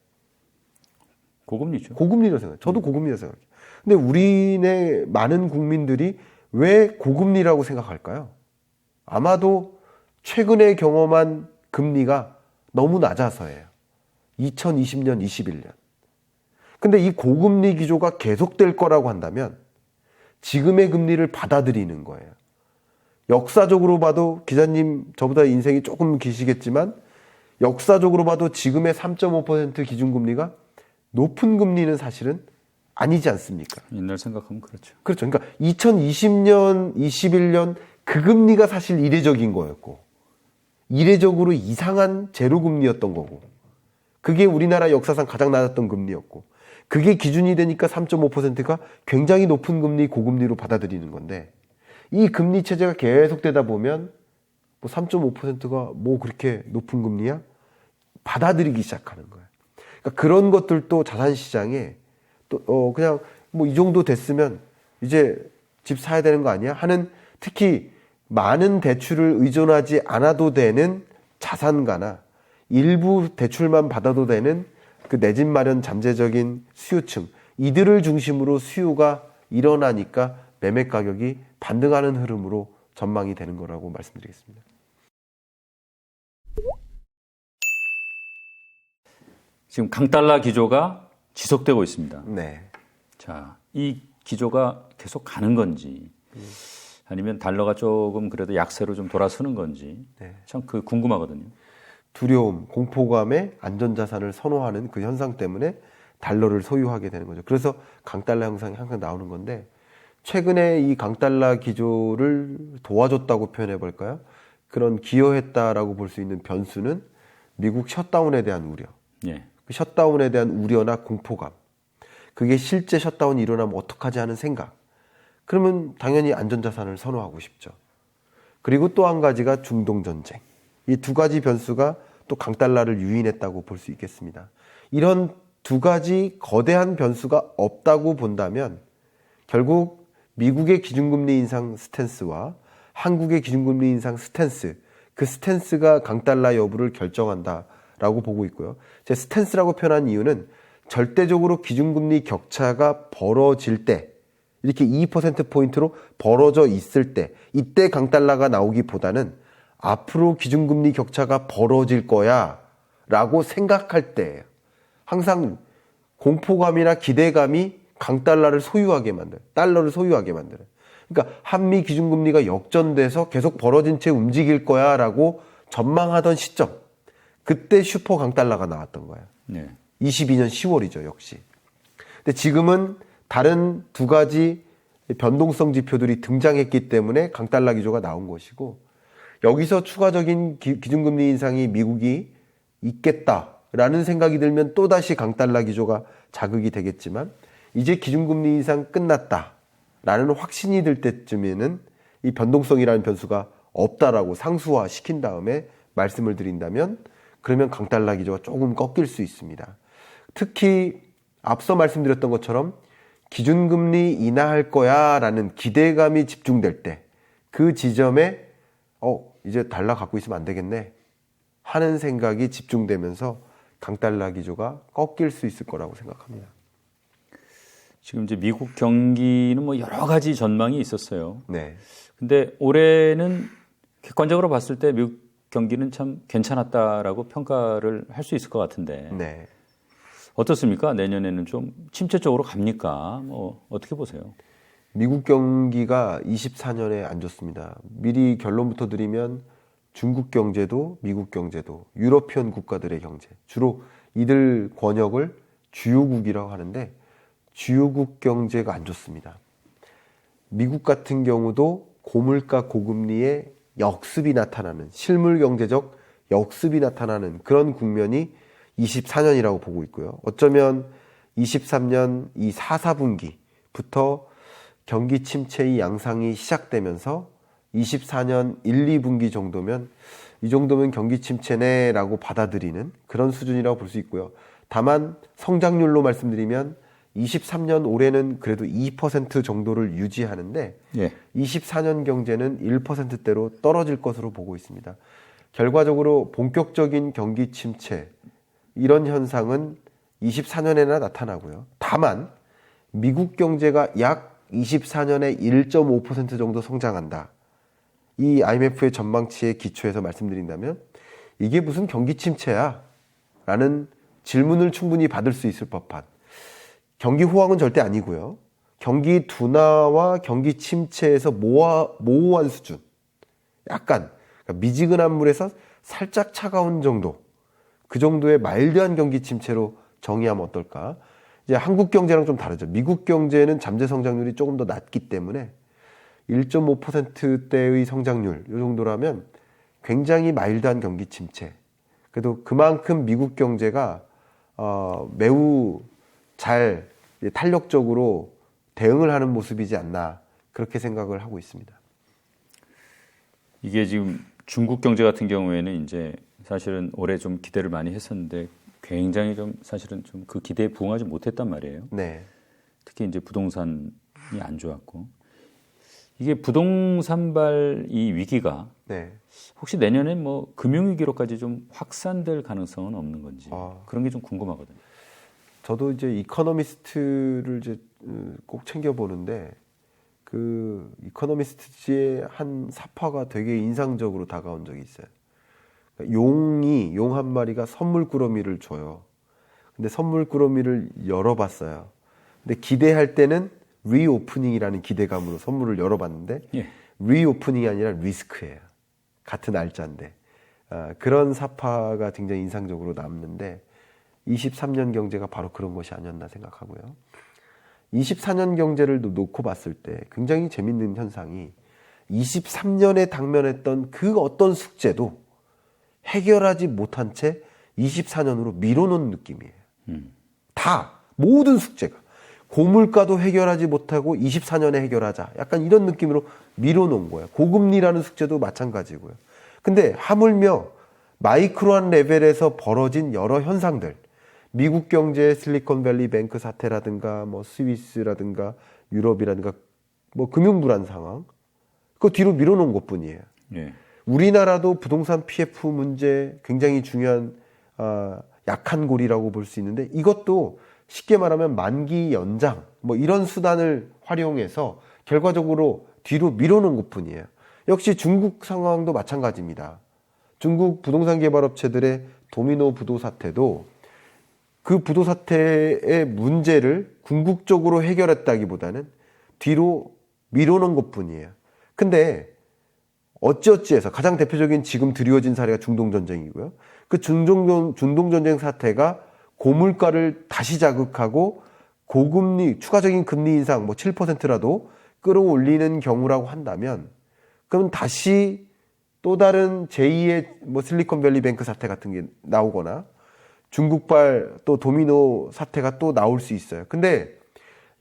[SPEAKER 1] 고금리죠.
[SPEAKER 2] 고금리라고 생각해요. 저도 고금리라고 생각해요. 근데 우리네 많은 국민들이 왜 고금리라고 생각할까요? 아마도 최근에 경험한 금리가 너무 낮아서예요. 2020년, 21년. 근데 이 고금리 기조가 계속될 거라고 한다면 지금의 금리를 받아들이는 거예요. 역사적으로 봐도 기자님 저보다 인생이 조금 기시겠지만 역사적으로 봐도 지금의 3.5% 기준금리가 높은 금리는 사실은 아니지 않습니까?
[SPEAKER 1] 옛날 생각하면 그렇죠.
[SPEAKER 2] 그렇죠. 그러니까 2020년, 21년 그 금리가 사실 이례적인 거였고 이례적으로 이상한 제로금리였던 거고 그게 우리나라 역사상 가장 낮았던 금리였고 그게 기준이 되니까 3.5%가 굉장히 높은 금리, 고금리로 받아들이는 건데 이 금리 체제가 계속되다 보면 뭐 3.5%가 뭐 그렇게 높은 금리야? 받아들이기 시작하는 거예요. 그러니까 그런 것들도 자산시장에 또 그냥 뭐 이 정도 됐으면 이제 집 사야 되는 거 아니야? 하는 특히 많은 대출을 의존하지 않아도 되는 자산가나 일부 대출만 받아도 되는 그 내 집 마련 잠재적인 수요층 이들을 중심으로 수요가 일어나니까 매매 가격이 반등하는 흐름으로 전망이 되는 거라고 말씀드리겠습니다.
[SPEAKER 1] 지금 강달러 기조가 지속되고 있습니다.
[SPEAKER 2] 네.
[SPEAKER 1] 자, 이 기조가 계속 가는 건지 아니면 달러가 조금 그래도 약세로 좀 돌아서는 건지
[SPEAKER 2] 네.
[SPEAKER 1] 참 그 궁금하거든요.
[SPEAKER 2] 두려움, 공포감에 안전자산을 선호하는 그 현상 때문에 달러를 소유하게 되는 거죠. 그래서 강달러 현상이 항상 나오는 건데 최근에 이 강달러 기조를 도와줬다고 표현해 볼까요? 그런 기여했다라고 볼 수 있는 변수는 미국 셧다운에 대한 우려.
[SPEAKER 1] 예.
[SPEAKER 2] 그 셧다운에 대한 우려나 공포감. 그게 실제 셧다운이 일어나면 어떡하지 하는 생각. 그러면 당연히 안전자산을 선호하고 싶죠. 그리고 또 한 가지가 중동전쟁. 이 두 가지 변수가 또 강달러를 유인했다고 볼 수 있겠습니다. 이런 두 가지 거대한 변수가 없다고 본다면 결국 미국의 기준금리 인상 스탠스와 한국의 기준금리 인상 스탠스, 그 스탠스가 강달러 여부를 결정한다라고 보고 있고요. 제 스탠스라고 표현한 이유는 절대적으로 기준금리 격차가 벌어질 때, 이렇게 2%포인트로 벌어져 있을 때, 이때 강달러가 나오기보다는 앞으로 기준금리 격차가 벌어질 거야 라고 생각할 때예요. 항상 공포감이나 기대감이 강달러를 소유하게 만들어요. 달러를 소유하게 만들어요. 그러니까 한미 기준금리가 역전돼서 계속 벌어진 채 움직일 거야 라고 전망하던 시점, 그때 슈퍼 강달러가 나왔던 거예요.
[SPEAKER 1] 네.
[SPEAKER 2] 22년 10월이죠, 역시. 근데 지금은 다른 두 가지 변동성 지표들이 등장했기 때문에 강달러 기조가 나온 것이고, 여기서 추가적인 기준금리 인상이 미국이 있겠다라는 생각이 들면 또다시 강달러 기조가 자극이 되겠지만, 이제 기준금리 인상 끝났다라는 확신이 들 때쯤에는 이 변동성이라는 변수가 없다라고 상수화 시킨 다음에 말씀을 드린다면, 그러면 강달러 기조가 조금 꺾일 수 있습니다. 특히 앞서 말씀드렸던 것처럼 기준금리 인하할 거야 라는 기대감이 집중될 때, 그 지점에 이제 달러 갖고 있으면 안 되겠네 하는 생각이 집중되면서 강달러 기조가 꺾일 수 있을 거라고 생각합니다.
[SPEAKER 1] 지금 이제 미국 경기는 뭐 여러 가지 전망이 있었어요.
[SPEAKER 2] 네.
[SPEAKER 1] 근데 올해는 객관적으로 봤을 때 미국 경기는 참 괜찮았다라고 평가를 할 수 있을 것 같은데.
[SPEAKER 2] 네.
[SPEAKER 1] 어떻습니까? 내년에는 좀 침체 쪽으로 갑니까? 뭐 어떻게 보세요?
[SPEAKER 2] 미국 경기가 24년에 안 좋습니다. 미리 결론부터 드리면 중국 경제도 미국 경제도 유러피언 국가들의 경제, 주로 이들 권역을 주요국이라고 하는데 주요국 경제가 안 좋습니다. 미국 같은 경우도 고물가 고금리의 역습이 나타나는, 실물 경제적 역습이 나타나는 그런 국면이 24년이라고 보고 있고요. 어쩌면 23년 이 4, 4분기부터 경기 침체의 양상이 시작되면서 24년 1, 2분기 정도면 이 정도면 경기 침체네라고 받아들이는 그런 수준이라고 볼 수 있고요. 다만 성장률로 말씀드리면 23년 올해는 그래도 2% 정도를 유지하는데
[SPEAKER 1] 예.
[SPEAKER 2] 24년 경제는 1%대로 떨어질 것으로 보고 있습니다. 결과적으로 본격적인 경기 침체, 이런 현상은 24년에나 나타나고요. 다만 미국 경제가 약 24년에 1.5% 정도 성장한다. 이 IMF의 전망치에 기초해서 말씀드린다면 이게 무슨 경기 침체야? 라는 질문을 충분히 받을 수 있을 법한, 경기 호황은 절대 아니고요. 경기 둔화와 경기 침체에서 모호한 수준, 약간 그러니까 미지근한 물에서 살짝 차가운 정도, 그 정도의 마일드한 경기 침체로 정의하면 어떨까? 이제 한국 경제랑 좀 다르죠. 미국 경제는 잠재 성장률이 조금 더 낮기 때문에 1.5%대의 성장률 이 정도라면 굉장히 마일드한 경기 침체. 그래도 그만큼 미국 경제가 매우 잘 탄력적으로 대응을 하는 모습이지 않나, 그렇게 생각을 하고 있습니다.
[SPEAKER 1] 이게 지금 중국 경제 같은 경우에는 이제 사실은 올해 좀 기대를 많이 했었는데 굉장히 좀 사실은 좀 그 기대에 부응하지 못했단 말이에요.
[SPEAKER 2] 네.
[SPEAKER 1] 특히 이제 부동산이 안 좋았고, 이게 부동산발 이 위기가
[SPEAKER 2] 네.
[SPEAKER 1] 혹시 내년에 뭐 금융위기로까지 좀 확산될 가능성은 없는 건지 그런 게 좀 궁금하거든요.
[SPEAKER 2] 저도 이제 이코노미스트를 이제 꼭 챙겨보는데 그 이코노미스트지의 한 사파가 되게 인상적으로 다가온 적이 있어요. 용 한 마리가 선물꾸러미를 줘요. 근데 선물꾸러미를 열어봤어요. 근데 기대할 때는 리오프닝이라는 기대감으로 선물을 열어봤는데
[SPEAKER 1] 예.
[SPEAKER 2] 리오프닝이 아니라 리스크예요. 같은 알자인데. 그런 사파가 굉장히 인상적으로 남는데 23년 경제가 바로 그런 것이 아니었나 생각하고요. 24년 경제를 놓고 봤을 때 굉장히 재밌는 현상이 23년에 당면했던 그 어떤 숙제도 해결하지 못한 채 24년으로 밀어놓은 느낌이에요. 다 모든 숙제가 고물가도 해결하지 못하고 24년에 해결하자 약간 이런 느낌으로 밀어놓은 거예요. 고금리라는 숙제도 마찬가지고요. 근데 하물며 마이크로한 레벨에서 벌어진 여러 현상들, 미국 경제의 실리콘밸리 뱅크 사태라든가 뭐 스위스라든가 유럽이라든가 뭐 금융 불안 상황, 그거 뒤로 밀어놓은 것뿐이에요.
[SPEAKER 1] 예.
[SPEAKER 2] 우리나라도 부동산 PF 문제 굉장히 중요한 약한 고리라고 볼 수 있는데 이것도 쉽게 말하면 만기 연장 뭐 이런 수단을 활용해서 결과적으로 뒤로 밀어놓은 것뿐이에요. 역시 중국 상황도 마찬가지입니다. 중국 부동산 개발업체들의 도미노 부도 사태도 그 부도 사태의 문제를 궁극적으로 해결했다기보다는 뒤로 밀어놓은 것뿐이에요. 근데 어찌어찌해서 가장 대표적인 지금 드리워진 사례가 중동전쟁이고요. 그 중동전쟁 사태가 고물가를 다시 자극하고 고금리, 추가적인 금리 인상 뭐 7%라도 끌어올리는 경우라고 한다면 그럼 다시 또 다른 제2의 뭐 실리콘밸리 뱅크 사태 같은 게 나오거나 중국발 또 도미노 사태가 또 나올 수 있어요. 근데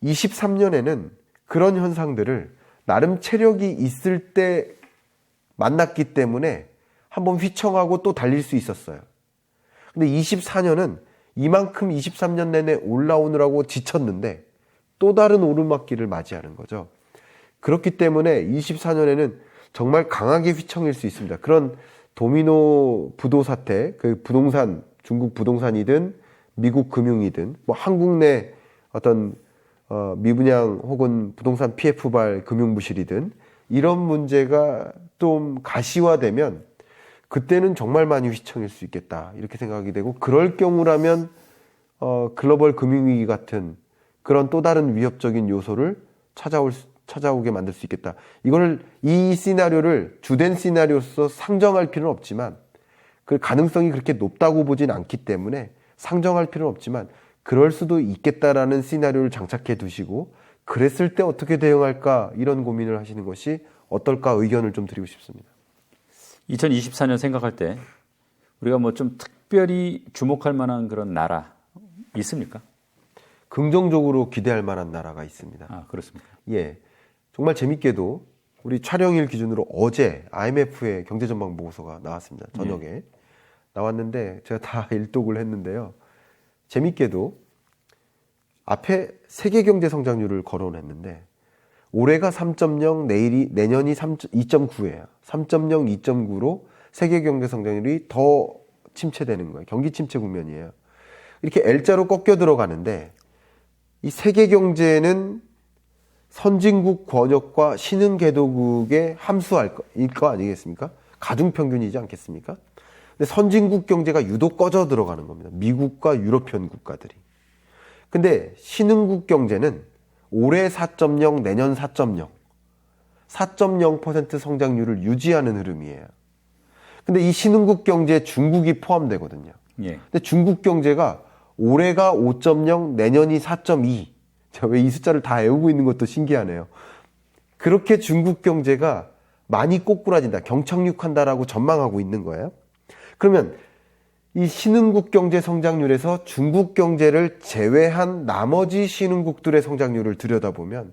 [SPEAKER 2] 23년에는 그런 현상들을 나름 체력이 있을 때 만났기 때문에 한번 휘청하고 또 달릴 수 있었어요. 근데 24년은 이만큼 23년 내내 올라오느라고 지쳤는데 또 다른 오르막길을 맞이하는 거죠. 그렇기 때문에 24년에는 정말 강하게 휘청일 수 있습니다. 그런 도미노 부도 사태, 그 부동산, 중국 부동산이든 미국 금융이든 뭐 한국 내 어떤 미분양 혹은 부동산 PF발 금융부실이든 이런 문제가 좀 가시화되면 그때는 정말 많이 휘청일 수 있겠다 이렇게 생각이 되고 그럴 경우라면 글로벌 금융위기 같은 그런 또 다른 위협적인 요소를 찾아오게 만들 수 있겠다. 이 시나리오를 주된 시나리오로서 상정할 필요는 없지만 그 가능성이 그렇게 높다고 보진 않기 때문에 상정할 필요는 없지만 그럴 수도 있겠다라는 시나리오를 장착해 두시고 그랬을 때 어떻게 대응할까 이런 고민을 하시는 것이 어떨까 의견을 좀 드리고 싶습니다.
[SPEAKER 1] 2024년 생각할 때 우리가 뭐 좀 특별히 주목할 만한 그런 나라 있습니까?
[SPEAKER 2] 긍정적으로 기대할 만한 나라가 있습니다.
[SPEAKER 1] 아, 그렇습니까?
[SPEAKER 2] 예. 정말 재밌게도 우리 촬영일 기준으로 어제 IMF의 경제전망 보고서가 나왔습니다. 저녁에. 나왔는데 제가 다 일독을 했는데요. 재밌게도 앞에 세계 경제 성장률을 거론했는데 올해가 3.0, 내년이 2.9예요. 3.0, 2.9로 세계 경제 성장률이 더 침체되는 거예요. 경기 침체 국면이에요. 이렇게 L자로 꺾여 들어가는데 이 세계 경제는 선진국 권역과 신흥 개도국의 함수일 거 아니겠습니까? 가중평균이지 않겠습니까? 근데 선진국 경제가 유독 꺼져 들어가는 겁니다. 미국과 유러피언 국가들이. 근데 신흥국 경제는 올해 4.0, 내년 4.0, 4.0% 성장률을 유지하는 흐름이에요. 근데 이 신흥국 경제에 중국이 포함되거든요.
[SPEAKER 1] 예.
[SPEAKER 2] 근데 중국 경제가 올해가 5.0, 내년이 4.2. 제가 왜 이 숫자를 다 외우고 있는 것도 신기하네요. 그렇게 중국 경제가 많이 꼬꾸라진다, 경착륙한다라고 전망하고 있는 거예요. 그러면 이 신흥국 경제 성장률에서 중국 경제를 제외한 나머지 신흥국들의 성장률을 들여다보면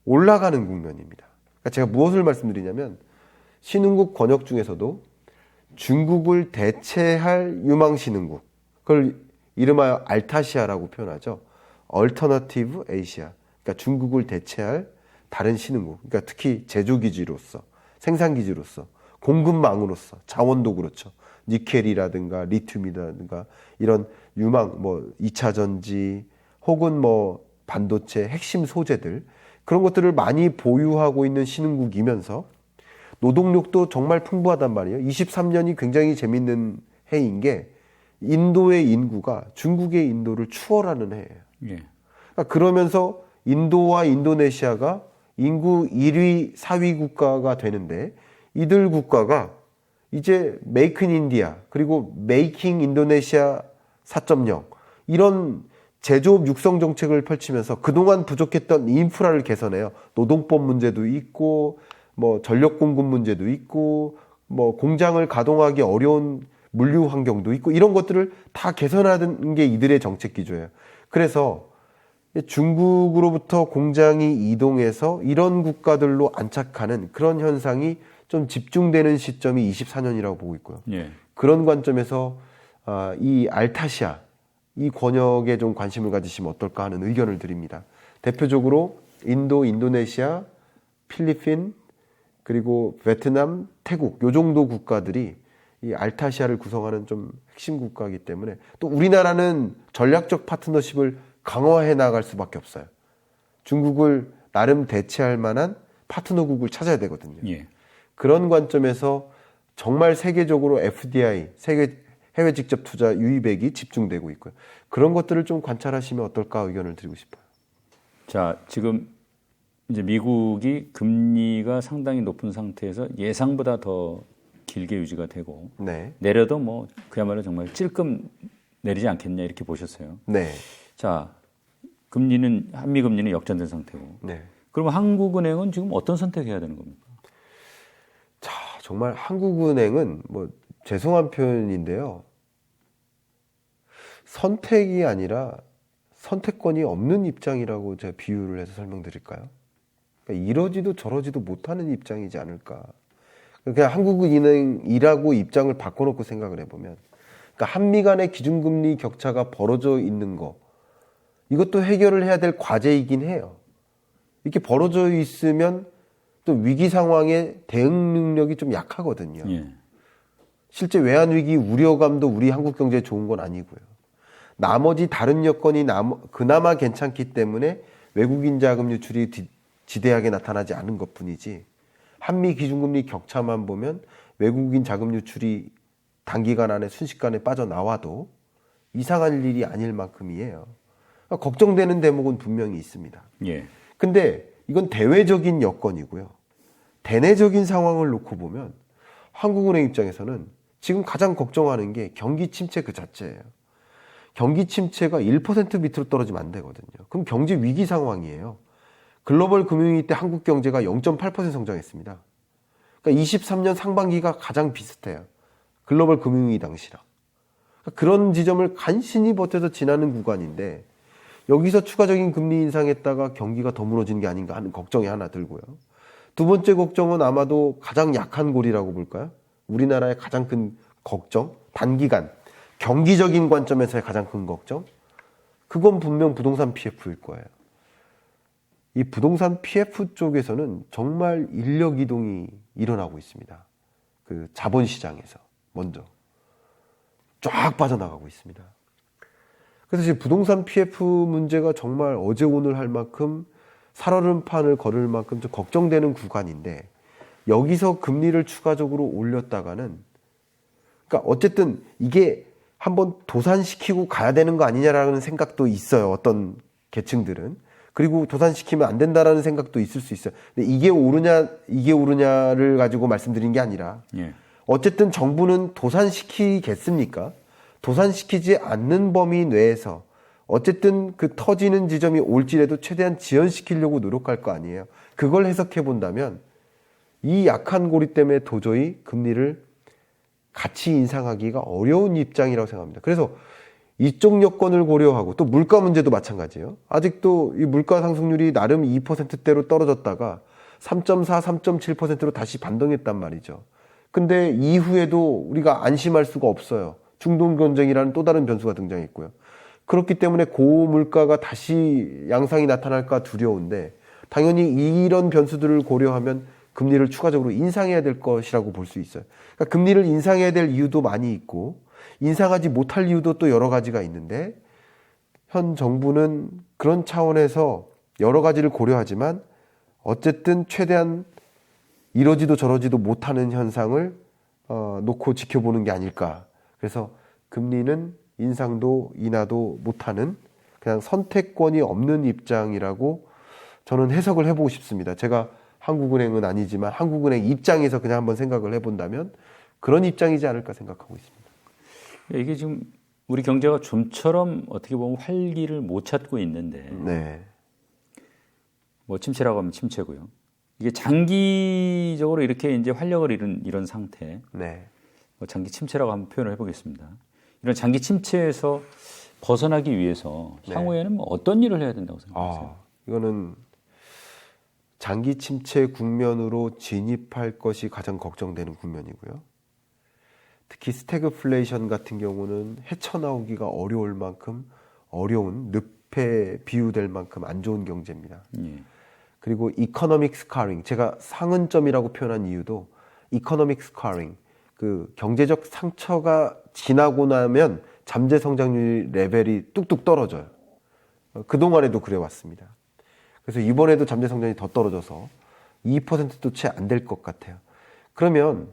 [SPEAKER 2] 올라가는 국면입니다. 그러니까 제가 무엇을 말씀드리냐면 신흥국 권역 중에서도 중국을 대체할 유망 신흥국, 그걸 이름하여 알타시아라고 표현하죠. 얼터너티브 에이시아. 그러니까 중국을 대체할 다른 신흥국. 그러니까 특히 제조기지로서, 생산기지로서, 공급망으로서, 자원도 그렇죠. 니켈이라든가 리튬이라든가 이런 유망, 뭐 2차 전지 혹은 뭐 반도체 핵심 소재들 그런 것들을 많이 보유하고 있는 신흥국이면서 노동력도 정말 풍부하단 말이에요. 23년이 굉장히 재밌는 해인 게 인도의 인구가 중국의 인도를 추월하는 해예요.
[SPEAKER 1] 예.
[SPEAKER 2] 그러니까 그러면서 인도와 인도네시아가 인구 1위, 4위 국가가 되는데 이들 국가가 이제 메이크 인 인디아 그리고 메이킹 인도네시아 4.0 이런 제조업 육성 정책을 펼치면서 그동안 부족했던 인프라를 개선해요. 노동법 문제도 있고 뭐 전력 공급 문제도 있고 뭐 공장을 가동하기 어려운 물류 환경도 있고 이런 것들을 다 개선하는 게 이들의 정책 기조예요. 그래서 중국으로부터 공장이 이동해서 이런 국가들로 안착하는 그런 현상이 좀 집중되는 시점이 24년이라고 보고 있고요.
[SPEAKER 1] 예.
[SPEAKER 2] 그런 관점에서 이 알타시아 이 권역에 좀 관심을 가지시면 어떨까 하는 의견을 드립니다. 대표적으로 인도, 인도네시아, 필리핀, 그리고 베트남, 태국 요 정도 국가들이 이 알타시아를 구성하는 좀 핵심 국가이기 때문에 또 우리나라는 전략적 파트너십을 강화해 나갈 수밖에 없어요. 중국을 나름 대체할 만한 파트너국을 찾아야 되거든요.
[SPEAKER 1] 예.
[SPEAKER 2] 그런 관점에서 정말 세계적으로 FDI, 세계 해외 직접 투자 유입액이 집중되고 있고요. 그런 것들을 좀 관찰하시면 어떨까 의견을 드리고 싶어요.
[SPEAKER 1] 자, 지금 이제 미국이 금리가 상당히 높은 상태에서 예상보다 더 길게 유지가 되고
[SPEAKER 2] 네.
[SPEAKER 1] 내려도 뭐 그야말로 정말 찔끔 내리지 않겠냐 이렇게 보셨어요.
[SPEAKER 2] 네.
[SPEAKER 1] 자, 금리는 한미 금리는 역전된 상태고.
[SPEAKER 2] 네.
[SPEAKER 1] 그러면 한국은행은 지금 어떤 선택해야 되는 겁니까?
[SPEAKER 2] 자, 정말 한국은행은 뭐 죄송한 표현인데요. 선택이 아니라 선택권이 없는 입장이라고 제가 비유를 해서 설명드릴까요? 그러니까 이러지도 저러지도 못하는 입장이지 않을까. 그냥 한국은행이라고 입장을 바꿔놓고 생각을 해보면, 그러니까 한미 간의 기준금리 격차가 벌어져 있는 거, 이것도 해결을 해야 될 과제이긴 해요. 이렇게 벌어져 있으면 또 위기 상황에 대응 능력이 좀 약하거든요.
[SPEAKER 1] 예.
[SPEAKER 2] 실제 외환위기 우려감도 우리 한국 경제에 좋은 건 아니고요. 나머지 다른 여건이 그나마 괜찮기 때문에 외국인 자금 유출이 지대하게 나타나지 않은 것뿐이지 한미 기준금리 격차만 보면 외국인 자금 유출이 단기간 안에 순식간에 빠져나와도 이상한 일이 아닐 만큼이에요. 그러니까 걱정되는 대목은 분명히 있습니다.
[SPEAKER 1] 예.
[SPEAKER 2] 근데 이건 대외적인 여건이고요. 대내적인 상황을 놓고 보면 한국은행 입장에서는 지금 가장 걱정하는 게 경기 침체 그 자체예요. 경기 침체가 1% 밑으로 떨어지면 안 되거든요. 그럼 경제 위기 상황이에요. 글로벌 금융위기 때 한국 경제가 0.8% 성장했습니다. 그러니까 23년 상반기가 가장 비슷해요. 글로벌 금융위기 당시랑. 그러니까 그런 지점을 간신히 버텨서 지나는 구간인데 여기서 추가적인 금리 인상했다가 경기가 더 무너지는 게 아닌가 하는 걱정이 하나 들고요. 두 번째 걱정은 아마도 가장 약한 골이라고 볼까요? 우리나라의 가장 큰 걱정, 단기간 경기적인 관점에서의 가장 큰 걱정, 그건 분명 부동산 PF일 거예요. 이 부동산 PF 쪽에서는 정말 인력 이동이 일어나고 있습니다. 그 자본시장에서 먼저 쫙 빠져나가고 있습니다. 그래서 지금 부동산 PF 문제가 정말 어제 오늘 할 만큼 살얼음판을 걸을 만큼 좀 걱정되는 구간인데 여기서 금리를 추가적으로 올렸다가는 그러니까 어쨌든 이게 한번 도산시키고 가야 되는 거 아니냐라는 생각도 있어요. 어떤 계층들은. 그리고 도산시키면 안 된다라는 생각도 있을 수 있어요. 근데 이게 옳으냐를 가지고 말씀드린 게 아니라
[SPEAKER 1] 예.
[SPEAKER 2] 어쨌든 정부는 도산시키겠습니까? 도산시키지 않는 범위 내에서 어쨌든 그 터지는 지점이 올지라도 최대한 지연시키려고 노력할 거 아니에요. 그걸 해석해 본다면 이 약한 고리 때문에 도저히 금리를 같이 인상하기가 어려운 입장이라고 생각합니다. 그래서 이쪽 여건을 고려하고 또 물가 문제도 마찬가지예요. 아직도 이 물가 상승률이 나름 2%대로 떨어졌다가 3.4, 3.7%로 다시 반등했단 말이죠. 근데 이후에도 우리가 안심할 수가 없어요. 중동 전쟁이라는 또 다른 변수가 등장했고요. 그렇기 때문에 고물가가 다시 양상이 나타날까 두려운데 당연히 이런 변수들을 고려하면 금리를 추가적으로 인상해야 될 것이라고 볼 수 있어요. 그러니까 금리를 인상해야 될 이유도 많이 있고 인상하지 못할 이유도 또 여러 가지가 있는데 현 정부는 그런 차원에서 여러 가지를 고려하지만 어쨌든 최대한 이러지도 저러지도 못하는 현상을 놓고 지켜보는 게 아닐까. 그래서 금리는 인상도 인하도 못하는 그냥 선택권이 없는 입장이라고 저는 해석을 해보고 싶습니다. 제가 한국은행은 아니지만 한국은행 입장에서 그냥 한번 생각을 해본다면 그런 입장이지 않을까 생각하고 있습니다.
[SPEAKER 1] 이게 지금 우리 경제가 좀처럼 어떻게 보면 활기를 못 찾고 있는데
[SPEAKER 2] 네.
[SPEAKER 1] 뭐 침체라고 하면 침체고요. 이게 장기적으로 이렇게 이제 활력을 잃은 이런 상태,
[SPEAKER 2] 네.
[SPEAKER 1] 뭐 장기 침체라고 한번 표현을 해보겠습니다. 이런 장기 침체에서 벗어나기 위해서
[SPEAKER 2] 네.
[SPEAKER 1] 향후에는 뭐 어떤 일을 해야 된다고 생각하세요?
[SPEAKER 2] 이거는 장기 침체 국면으로 진입할 것이 가장 걱정되는 국면이고요. 특히 스태그플레이션 같은 경우는 헤쳐나오기가 어려울 만큼 어려운 늪에 비유될 만큼 안 좋은 경제입니다.
[SPEAKER 1] 예.
[SPEAKER 2] 그리고 이코노믹 스카링, 제가 상흔점이라고 표현한 이유도 이코노믹 스카링, 그 경제적 상처가 지나고 나면 잠재 성장률 레벨이 뚝뚝 떨어져요. 그동안에도 그래왔습니다. 그래서 이번에도 잠재 성장이 더 떨어져서 2%도 채 안 될 것 같아요. 그러면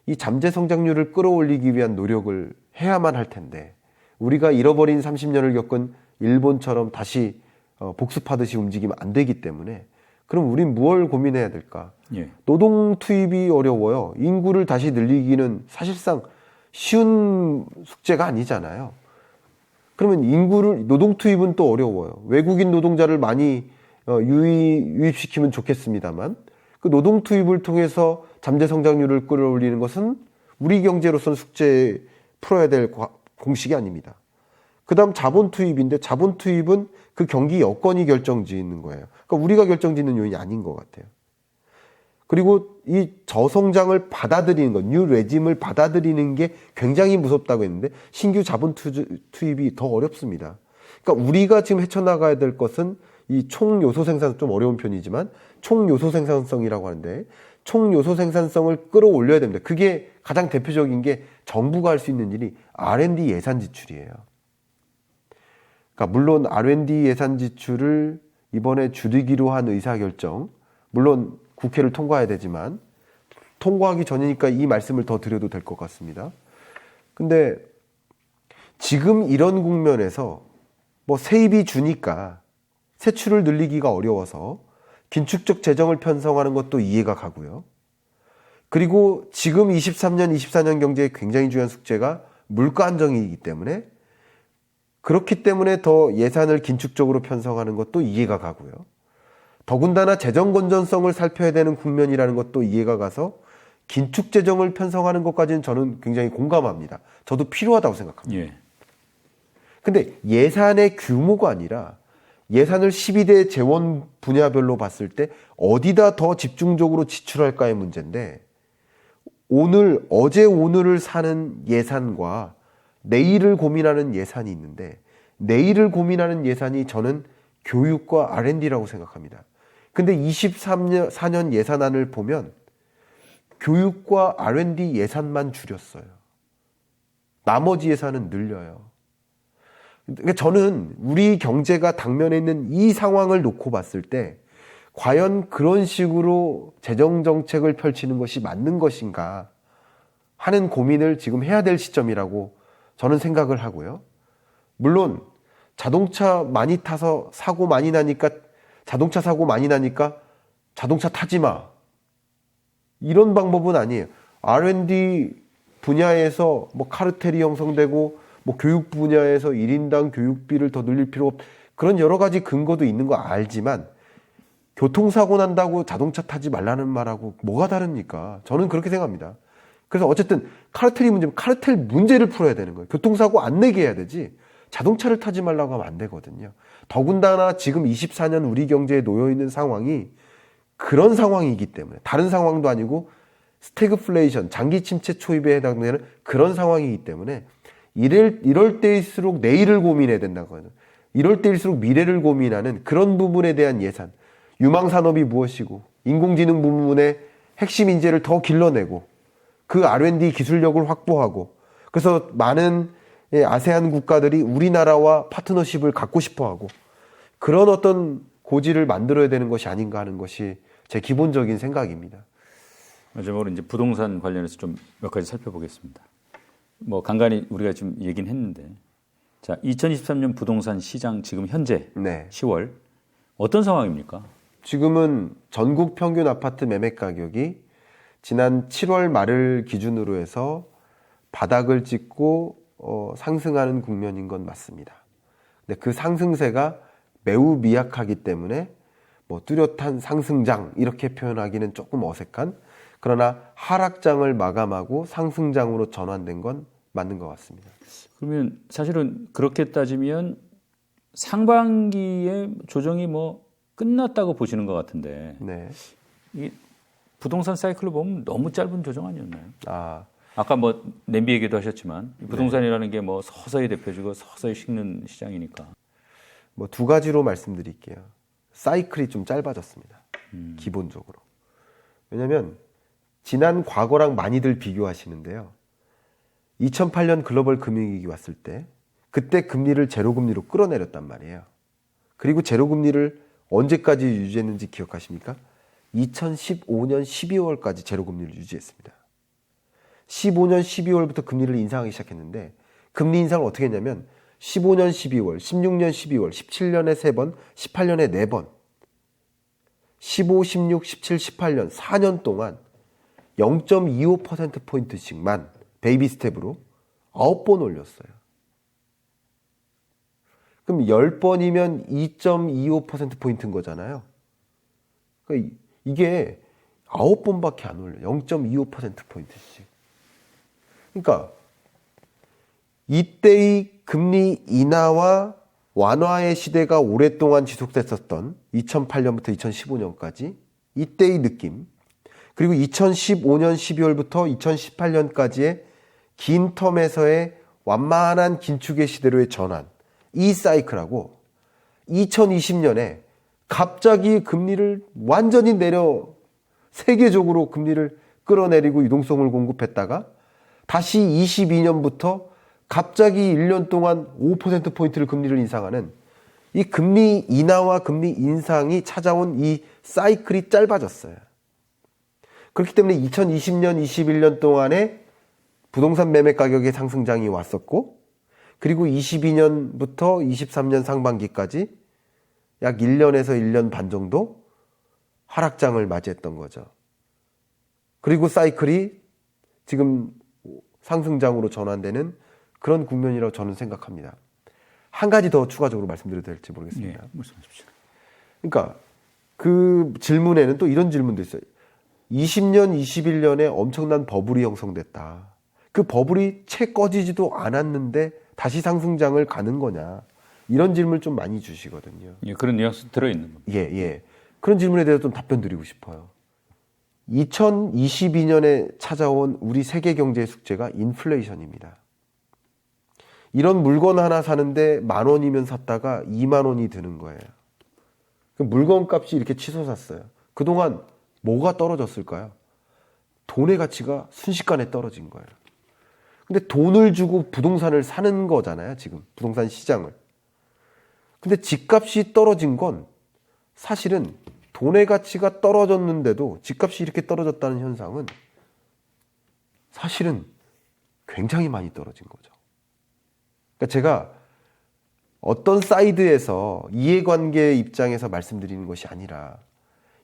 [SPEAKER 2] 이 잠재 성장률을 끌어올리기 위한 노력을 해야만 할 텐데 우리가 잃어버린 30년을 겪은 일본처럼 다시 복습하듯이 움직이면 안 되기 때문에 그럼 우린 무엇을 고민해야 될까?
[SPEAKER 1] 예.
[SPEAKER 2] 노동 투입이 어려워요. 인구를 다시 늘리기는 사실상 쉬운 숙제가 아니잖아요. 그러면 노동 투입은 또 어려워요. 외국인 노동자를 많이 유입시키면 좋겠습니다만 그 노동 투입을 통해서 잠재 성장률을 끌어올리는 것은 우리 경제로서는 숙제 풀어야 될 공식이 아닙니다. 그 다음 자본 투입인데 자본 투입은 그 경기 여건이 결정짓는 거예요. 그러니까 우리가 결정짓는 요인이 아닌 것 같아요. 그리고 이 저성장을 받아들이는 것, 뉴 레짐을 받아들이는 게 굉장히 무섭다고 했는데 신규 자본 투입이 더 어렵습니다. 그러니까 우리가 지금 헤쳐나가야 될 것은 이 총요소 생산, 좀 어려운 편이지만 총요소 생산성이라고 하는데 총요소 생산성을 끌어올려야 됩니다. 그게 가장 대표적인 게 정부가 할 수 있는 일이 R&D 예산 지출이에요. 그러니까 물론 R&D 예산 지출을 이번에 줄이기로 한 의사결정, 물론 국회를 통과해야 되지만 통과하기 전이니까 이 말씀을 더 드려도 될 것 같습니다. 근데 지금 이런 국면에서 뭐 세입이 주니까 세출을 늘리기가 어려워서 긴축적 재정을 편성하는 것도 이해가 가고요. 그리고 지금 23년, 24년 경제에 굉장히 중요한 숙제가 물가 안정이기 때문에 그렇기 때문에 더 예산을 긴축적으로 편성하는 것도 이해가 가고요. 더군다나 재정 건전성을 살펴야 되는 국면이라는 것도 이해가 가서 긴축 재정을 편성하는 것까지는 저는 굉장히 공감합니다. 저도 필요하다고 생각합니다.
[SPEAKER 1] 예.
[SPEAKER 2] 근데 예산의 규모가 아니라 예산을 12대 재원 분야별로 봤을 때 어디다 더 집중적으로 지출할까의 문제인데 어제 오늘을 사는 예산과 내일을 고민하는 예산이 있는데 내일을 고민하는 예산이 저는 교육과 R&D라고 생각합니다. 근데 24년 예산안을 보면 교육과 R&D 예산만 줄였어요. 나머지 예산은 늘려요. 그러니까 저는 우리 경제가 당면에 있는 이 상황을 놓고 봤을 때 과연 그런 식으로 재정정책을 펼치는 것이 맞는 것인가 하는 고민을 지금 해야 될 시점이라고 저는 생각을 하고요. 물론 자동차 많이 타서 사고 많이 나니까 자동차 사고 많이 나니까 자동차 타지 마. 이런 방법은 아니에요. R&D 분야에서 뭐 카르텔이 형성되고 뭐 교육 분야에서 1인당 교육비를 더 늘릴 필요 없. 그런 여러 가지 근거도 있는 거 알지만 교통사고 난다고 자동차 타지 말라는 말하고 뭐가 다릅니까? 저는 그렇게 생각합니다. 그래서 어쨌든 카르텔이 문제면 카르텔 문제를 풀어야 되는 거예요. 교통사고 안 내게 해야 되지 자동차를 타지 말라고 하면 안 되거든요. 더군다나 지금 24년 우리 경제에 놓여있는 상황이 그런 상황이기 때문에 다른 상황도 아니고 스태그플레이션, 장기 침체 초입에 해당되는 그런 상황이기 때문에 이럴 때일수록 내일을 고민해야 된다고 하는 이럴 때일수록 미래를 고민하는 그런 부분에 대한 예산, 유망산업이 무엇이고 인공지능 부분의 핵심 인재를 더 길러내고 그 R&D 기술력을 확보하고 그래서 많은 아세안 국가들이 우리나라와 파트너십을 갖고 싶어하고 그런 어떤 고지를 만들어야 되는 것이 아닌가 하는 것이 제 기본적인 생각입니다.
[SPEAKER 1] 마지막으로 이제 부동산 관련해서 좀 몇 가지 살펴보겠습니다. 뭐 간간히 우리가 지금 얘기는 했는데, 자 2023년 부동산 시장 지금 현재
[SPEAKER 2] 네.
[SPEAKER 1] 10월 어떤 상황입니까?
[SPEAKER 2] 지금은 전국 평균 아파트 매매 가격이 지난 7월 말을 기준으로 해서 바닥을 찍고 상승하는 국면인 건 맞습니다. 근데 그 상승세가 매우 미약하기 때문에 뭐 뚜렷한 상승장 이렇게 표현하기는 조금 어색한, 그러나 하락장을 마감하고 상승장으로 전환된 건 맞는 것 같습니다.
[SPEAKER 1] 그러면 사실은 그렇게 따지면 상반기에 조정이 뭐 끝났다고 보시는 것 같은데,
[SPEAKER 2] 네.
[SPEAKER 1] 이 부동산 사이클로 보면 너무 짧은 조정 아니었나요? 아까 뭐 냄비 얘기도 하셨지만 부동산이라는 게 뭐 서서히 대표지고 서서히 식는 시장이니까.
[SPEAKER 2] 뭐 두 가지로 말씀드릴게요. 사이클이 좀 짧아졌습니다. 기본적으로. 왜냐하면 지난 과거랑 많이들 비교하시는데요. 2008년 글로벌 금융위기 왔을 때 그때 금리를 제로금리로 끌어내렸단 말이에요. 그리고 제로금리를 언제까지 유지했는지 기억하십니까? 2015년 12월까지 제로금리를 유지했습니다. 15년 12월부터 금리를 인상하기 시작했는데, 금리 인상을 어떻게 했냐면 15년 12월, 16년 12월, 17년에 3번, 18년에 4번, 15, 16, 17, 18년 4년 동안 0.25%포인트씩만 베이비 스텝으로 9번 올렸어요. 그럼 10번이면 2.25%포인트인 거잖아요. 그러니까 이게 9번밖에 안 올려요. 0.25%포인트씩. 그러니까 이때의 금리 인하와 완화의 시대가 오랫동안 지속됐었던 2008년부터 2015년까지 이때의 느낌, 그리고 2015년 12월부터 2018년까지의 긴 텀에서의 완만한 긴축의 시대로의 전환, 이 사이클하고 2020년에 갑자기 금리를 완전히 세계적으로 금리를 끌어내리고 유동성을 공급했다가 다시 22년부터 갑자기 1년 동안 5%포인트를 금리를 인상하는 이 금리 인하와 금리 인상이 찾아온 이 사이클이 짧아졌어요. 그렇기 때문에 2020년, 21년 동안에 부동산 매매 가격의 상승장이 왔었고, 그리고 22년부터 23년 상반기까지 약 1년에서 1년 반 정도 하락장을 맞이했던 거죠. 그리고 사이클이 지금 상승장으로 전환되는 그런 국면이라고 저는 생각합니다. 한 가지 더 추가적으로 말씀드려도 될지 모르겠습니다.
[SPEAKER 1] 네, 말씀하십시오.
[SPEAKER 2] 그러니까 그 질문에는 또 이런 질문도 있어요. 20년, 21년에 엄청난 버블이 형성됐다. 그 버블이 채 꺼지지도 않았는데 다시 상승장을 가는 거냐. 이런 질문을 좀 많이 주시거든요.
[SPEAKER 1] 예, 그런 뉘앙스 들어있는 겁니다.
[SPEAKER 2] 예. 그런 질문에 대해서 좀 답변 드리고 싶어요. 2022년에 찾아온 우리 세계 경제의 숙제가 인플레이션입니다. 이런 물건 하나 사는데 10,000원이면 샀다가 20,000원이 드는 거예요. 물건 값이 이렇게 치솟았어요. 그동안 뭐가 떨어졌을까요? 돈의 가치가 순식간에 떨어진 거예요. 근데 돈을 주고 부동산을 사는 거잖아요, 지금. 부동산 시장을. 근데 집값이 떨어진 건 사실은 돈의 가치가 떨어졌는데도 집값이 이렇게 떨어졌다는 현상은 사실은 굉장히 많이 떨어진 거죠. 그러니까 제가 어떤 사이드에서 이해관계 입장에서 말씀드리는 것이 아니라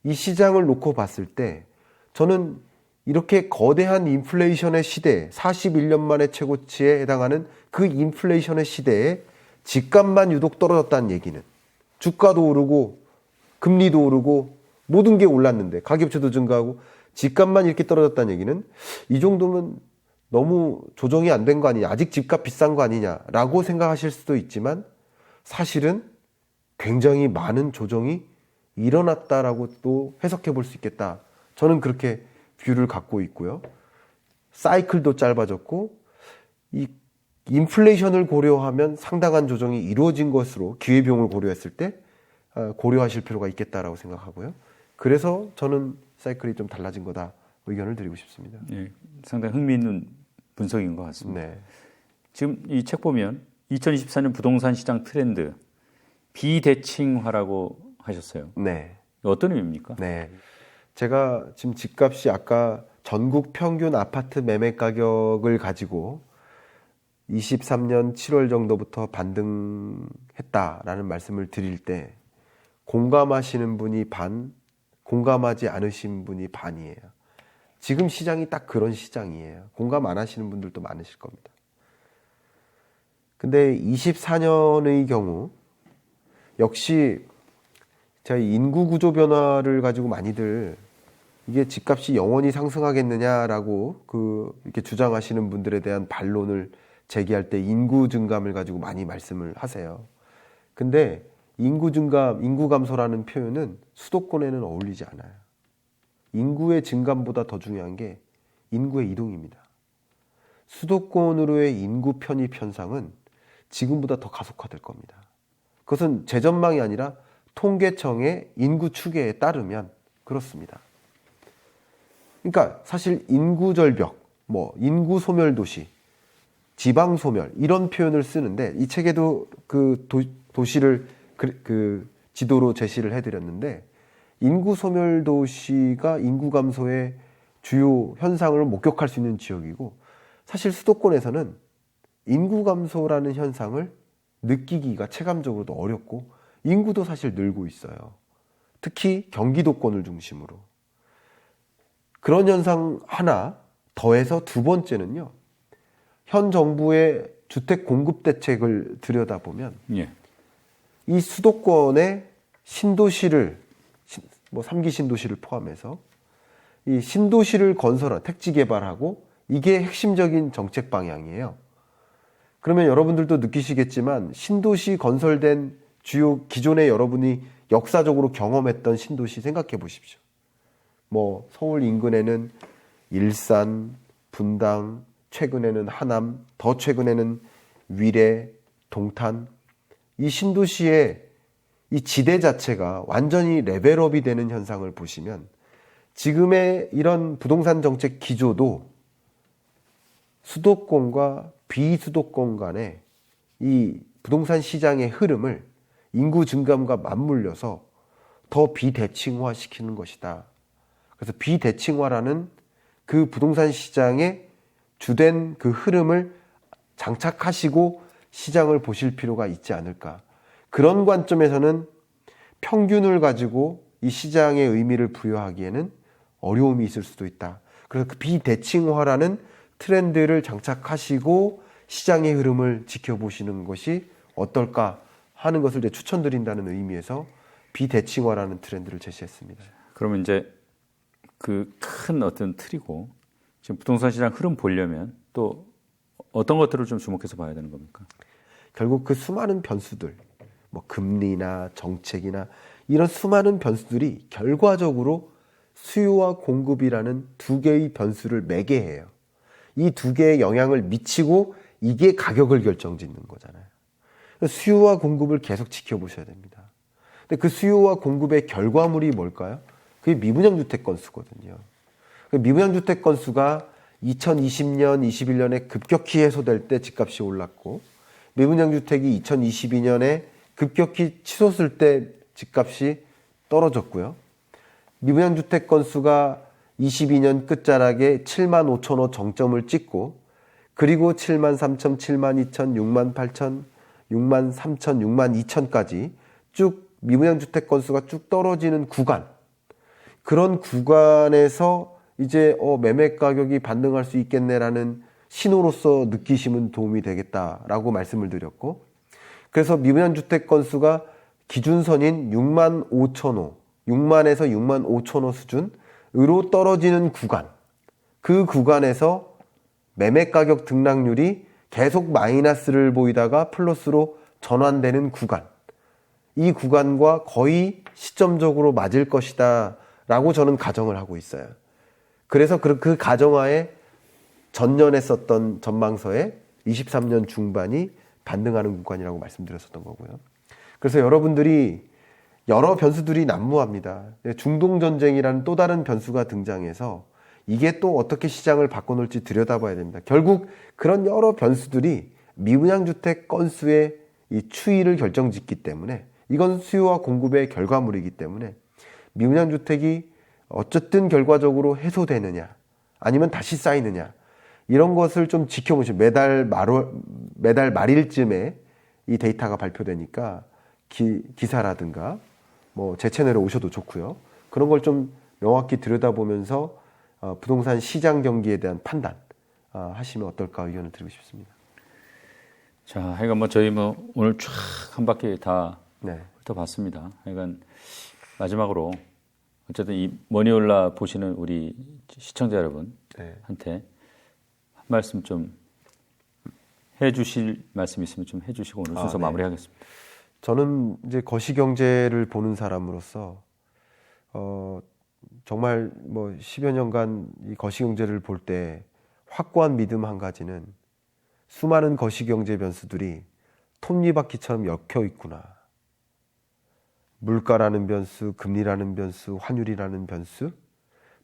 [SPEAKER 2] 이 시장을 놓고 봤을 때 저는 이렇게 거대한 인플레이션의 시대, 41년 만의 최고치에 해당하는 그 인플레이션의 시대에 집값만 유독 떨어졌다는 얘기는, 주가도 오르고 금리도 오르고 모든 게 올랐는데 가계부채도 증가하고 집값만 이렇게 떨어졌다는 얘기는 이 정도면 너무 조정이 안 된 거 아니냐, 아직 집값 비싼 거 아니냐라고 생각하실 수도 있지만 사실은 굉장히 많은 조정이 일어났다라고 또 해석해 볼 수 있겠다. 저는 그렇게 뷰를 갖고 있고요. 사이클도 짧아졌고 이 인플레이션을 고려하면 상당한 조정이 이루어진 것으로 기회비용을 고려했을 때 고려하실 필요가 있겠다라고 생각하고요. 그래서 저는 사이클이 좀 달라진 거다 의견을 드리고 싶습니다.
[SPEAKER 1] 네, 상당히 흥미있는 분석인 것 같습니다.
[SPEAKER 2] 네.
[SPEAKER 1] 지금 이 책 보면 2024년 부동산 시장 트렌드 비대칭화라고 하셨어요.
[SPEAKER 2] 네.
[SPEAKER 1] 어떤 의미입니까?
[SPEAKER 2] 네. 제가 지금 집값이 아까 전국 평균 아파트 매매 가격을 가지고 23년 7월 정도부터 반등했다라는 말씀을 드릴 때 공감하시는 분이 반, 공감하지 않으신 분이 반이에요. 지금 시장이 딱 그런 시장이에요. 공감 안 하시는 분들도 많으실 겁니다. 근데 24년의 경우 역시 저희 인구 구조 변화를 가지고 많이들 이게 집값이 영원히 상승하겠느냐라고 이렇게 주장하시는 분들에 대한 반론을 제기할 때 인구 증감을 가지고 많이 말씀을 하세요. 근데 인구 증감, 인구 감소라는 표현은 수도권에는 어울리지 않아요. 인구의 증감보다 더 중요한 게 인구의 이동입니다. 수도권으로의 인구 편입 현상은 지금보다 더 가속화될 겁니다. 그것은 제 전망이 아니라 통계청의 인구 추계에 따르면 그렇습니다. 그러니까 사실 인구 절벽, 인구 소멸 도시, 지방 소멸 이런 표현을 쓰는데 이 책에도 그 도시를 그 지도로 제시를 해드렸는데 인구 소멸 도시가 인구 감소의 주요 현상을 목격할 수 있는 지역이고 사실 수도권에서는 인구 감소라는 현상을 느끼기가 체감적으로도 어렵고 인구도 사실 늘고 있어요. 특히 경기도권을 중심으로. 그런 현상 하나 더해서 두 번째는요. 현 정부의 주택 공급 대책을 들여다보면
[SPEAKER 1] 예.
[SPEAKER 2] 이 수도권의 신도시를 3기 신도시를 포함해서 이 신도시를 건설한 택지 개발하고 이게 핵심적인 정책 방향이에요. 그러면 여러분들도 느끼시겠지만 신도시 건설된 주요 기존에 여러분이 역사적으로 경험했던 신도시 생각해 보십시오. 서울 인근에는 일산, 분당, 최근에는 하남, 더 최근에는 위례, 동탄. 이 신도시의 이 지대 자체가 완전히 레벨업이 되는 현상을 보시면 지금의 이런 부동산 정책 기조도 수도권과 비수도권 간의 이 부동산 시장의 흐름을 인구 증감과 맞물려서 더 비대칭화 시키는 것이다. 그래서 비대칭화라는 그 부동산 시장의 주된 그 흐름을 장착하시고 시장을 보실 필요가 있지 않을까. 그런 관점에서는 평균을 가지고 이 시장의 의미를 부여하기에는 어려움이 있을 수도 있다. 그래서 그 비대칭화라는 트렌드를 장착하시고 시장의 흐름을 지켜보시는 것이 어떨까 하는 것을 이제 추천드린다는 의미에서 비대칭화라는 트렌드를 제시했습니다.
[SPEAKER 1] 그러면 이제 그 큰 어떤 틀이고 지금 부동산 시장 흐름 보려면 또 어떤 것들을 좀 주목해서 봐야 되는 겁니까?
[SPEAKER 2] 결국 그 수많은 변수들, 금리나 정책이나 이런 수많은 변수들이 결과적으로 수요와 공급이라는 두 개의 변수를 매개해요. 이 두 개의 영향을 미치고 이게 가격을 결정짓는 거잖아요. 수요와 공급을 계속 지켜보셔야 됩니다. 근데 그 수요와 공급의 결과물이 뭘까요? 그게 미분양 주택 건수거든요. 미분양 주택 건수가 2020년, 21년에 급격히 해소될 때 집값이 올랐고 미분양 주택이 2022년에 급격히 치솟을 때 집값이 떨어졌고요. 미분양 주택 건수가 22년 끝자락에 7만 5천 호 정점을 찍고 그리고 7만 3천, 7만 2천, 6만 8천, 6만 3천, 6만 2천까지 쭉 미분양 주택 건수가 쭉 떨어지는 구간, 그런 구간에서 이제 매매 가격이 반등할 수 있겠네라는 신호로서 느끼시면 도움이 되겠다라고 말씀을 드렸고, 그래서 미분양 주택 건수가 기준선인 6만 5천 호, 6만에서 6만 5천 호 수준으로 떨어지는 구간, 그 구간에서 매매 가격 등락률이 계속 마이너스를 보이다가 플러스로 전환되는 구간, 이 구간과 거의 시점적으로 맞을 것이다 라고 저는 가정을 하고 있어요. 그래서 그 가정하에 전년에 썼던 전망서에 23년 중반이 반등하는 구간이라고 말씀드렸었던 거고요. 그래서 여러분들이 여러 변수들이 난무합니다. 중동전쟁이라는 또 다른 변수가 등장해서 이게 또 어떻게 시장을 바꿔놓을지 들여다봐야 됩니다. 결국 그런 여러 변수들이 미분양주택 건수의 이 추이를 결정짓기 때문에 이건 수요와 공급의 결과물이기 때문에 미분양주택이 어쨌든 결과적으로 해소되느냐 아니면 다시 쌓이느냐 이런 것을 좀 지켜보시면 매달 말일쯤에 이 데이터가 발표되니까 기사라든가 뭐 제 채널에 오셔도 좋고요. 그런 걸 좀 명확히 들여다보면서 부동산 시장 경기에 대한 판단 하시면 어떨까 의견을 드리고 싶습니다.
[SPEAKER 1] 자, 하여간 뭐 저희 뭐 오늘 쫙 한 바퀴 다
[SPEAKER 2] 네.
[SPEAKER 1] 훑어봤습니다. 하여간 마지막으로 어쨌든 이 머니올라 보시는 우리 시청자 여러분한테 한 말씀 좀 해주실 말씀 있으면 좀 해주시고 오늘 순서
[SPEAKER 2] 네.
[SPEAKER 1] 마무리하겠습니다.
[SPEAKER 2] 저는 이제 거시경제를 보는 사람으로서 정말 뭐 10여 년간 이 거시경제를 볼 때 확고한 믿음 한 가지는 수많은 거시경제 변수들이 톱니바퀴처럼 엮여 있구나. 물가라는 변수, 금리라는 변수, 환율이라는 변수,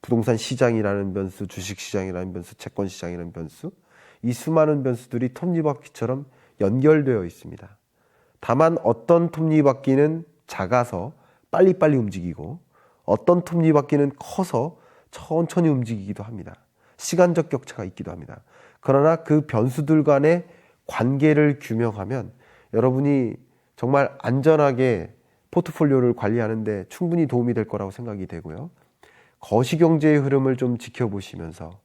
[SPEAKER 2] 부동산 시장이라는 변수, 주식 시장이라는 변수, 채권 시장이라는 변수, 이 수많은 변수들이 톱니바퀴처럼 연결되어 있습니다. 다만 어떤 톱니바퀴는 작아서 빨리빨리 움직이고 어떤 톱니바퀴는 커서 천천히 움직이기도 합니다. 시간적 격차가 있기도 합니다. 그러나 그 변수들 간의 관계를 규명하면 여러분이 정말 안전하게 포트폴리오를 관리하는데 충분히 도움이 될 거라고 생각이 되고요. 거시경제의 흐름을 좀 지켜보시면서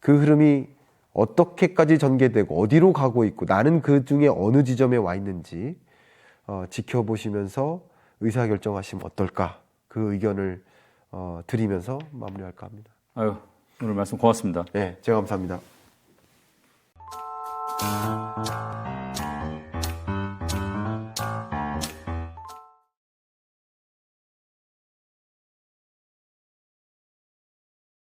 [SPEAKER 2] 그 흐름이 어떻게까지 전개되고 어디로 가고 있고 나는 그 중에 어느 지점에 와 있는지 지켜보시면서 의사결정하시면 어떨까 그 의견을 드리면서 마무리할까 합니다.
[SPEAKER 1] 아유, 오늘 말씀 고맙습니다.
[SPEAKER 2] 네, 제가 감사합니다.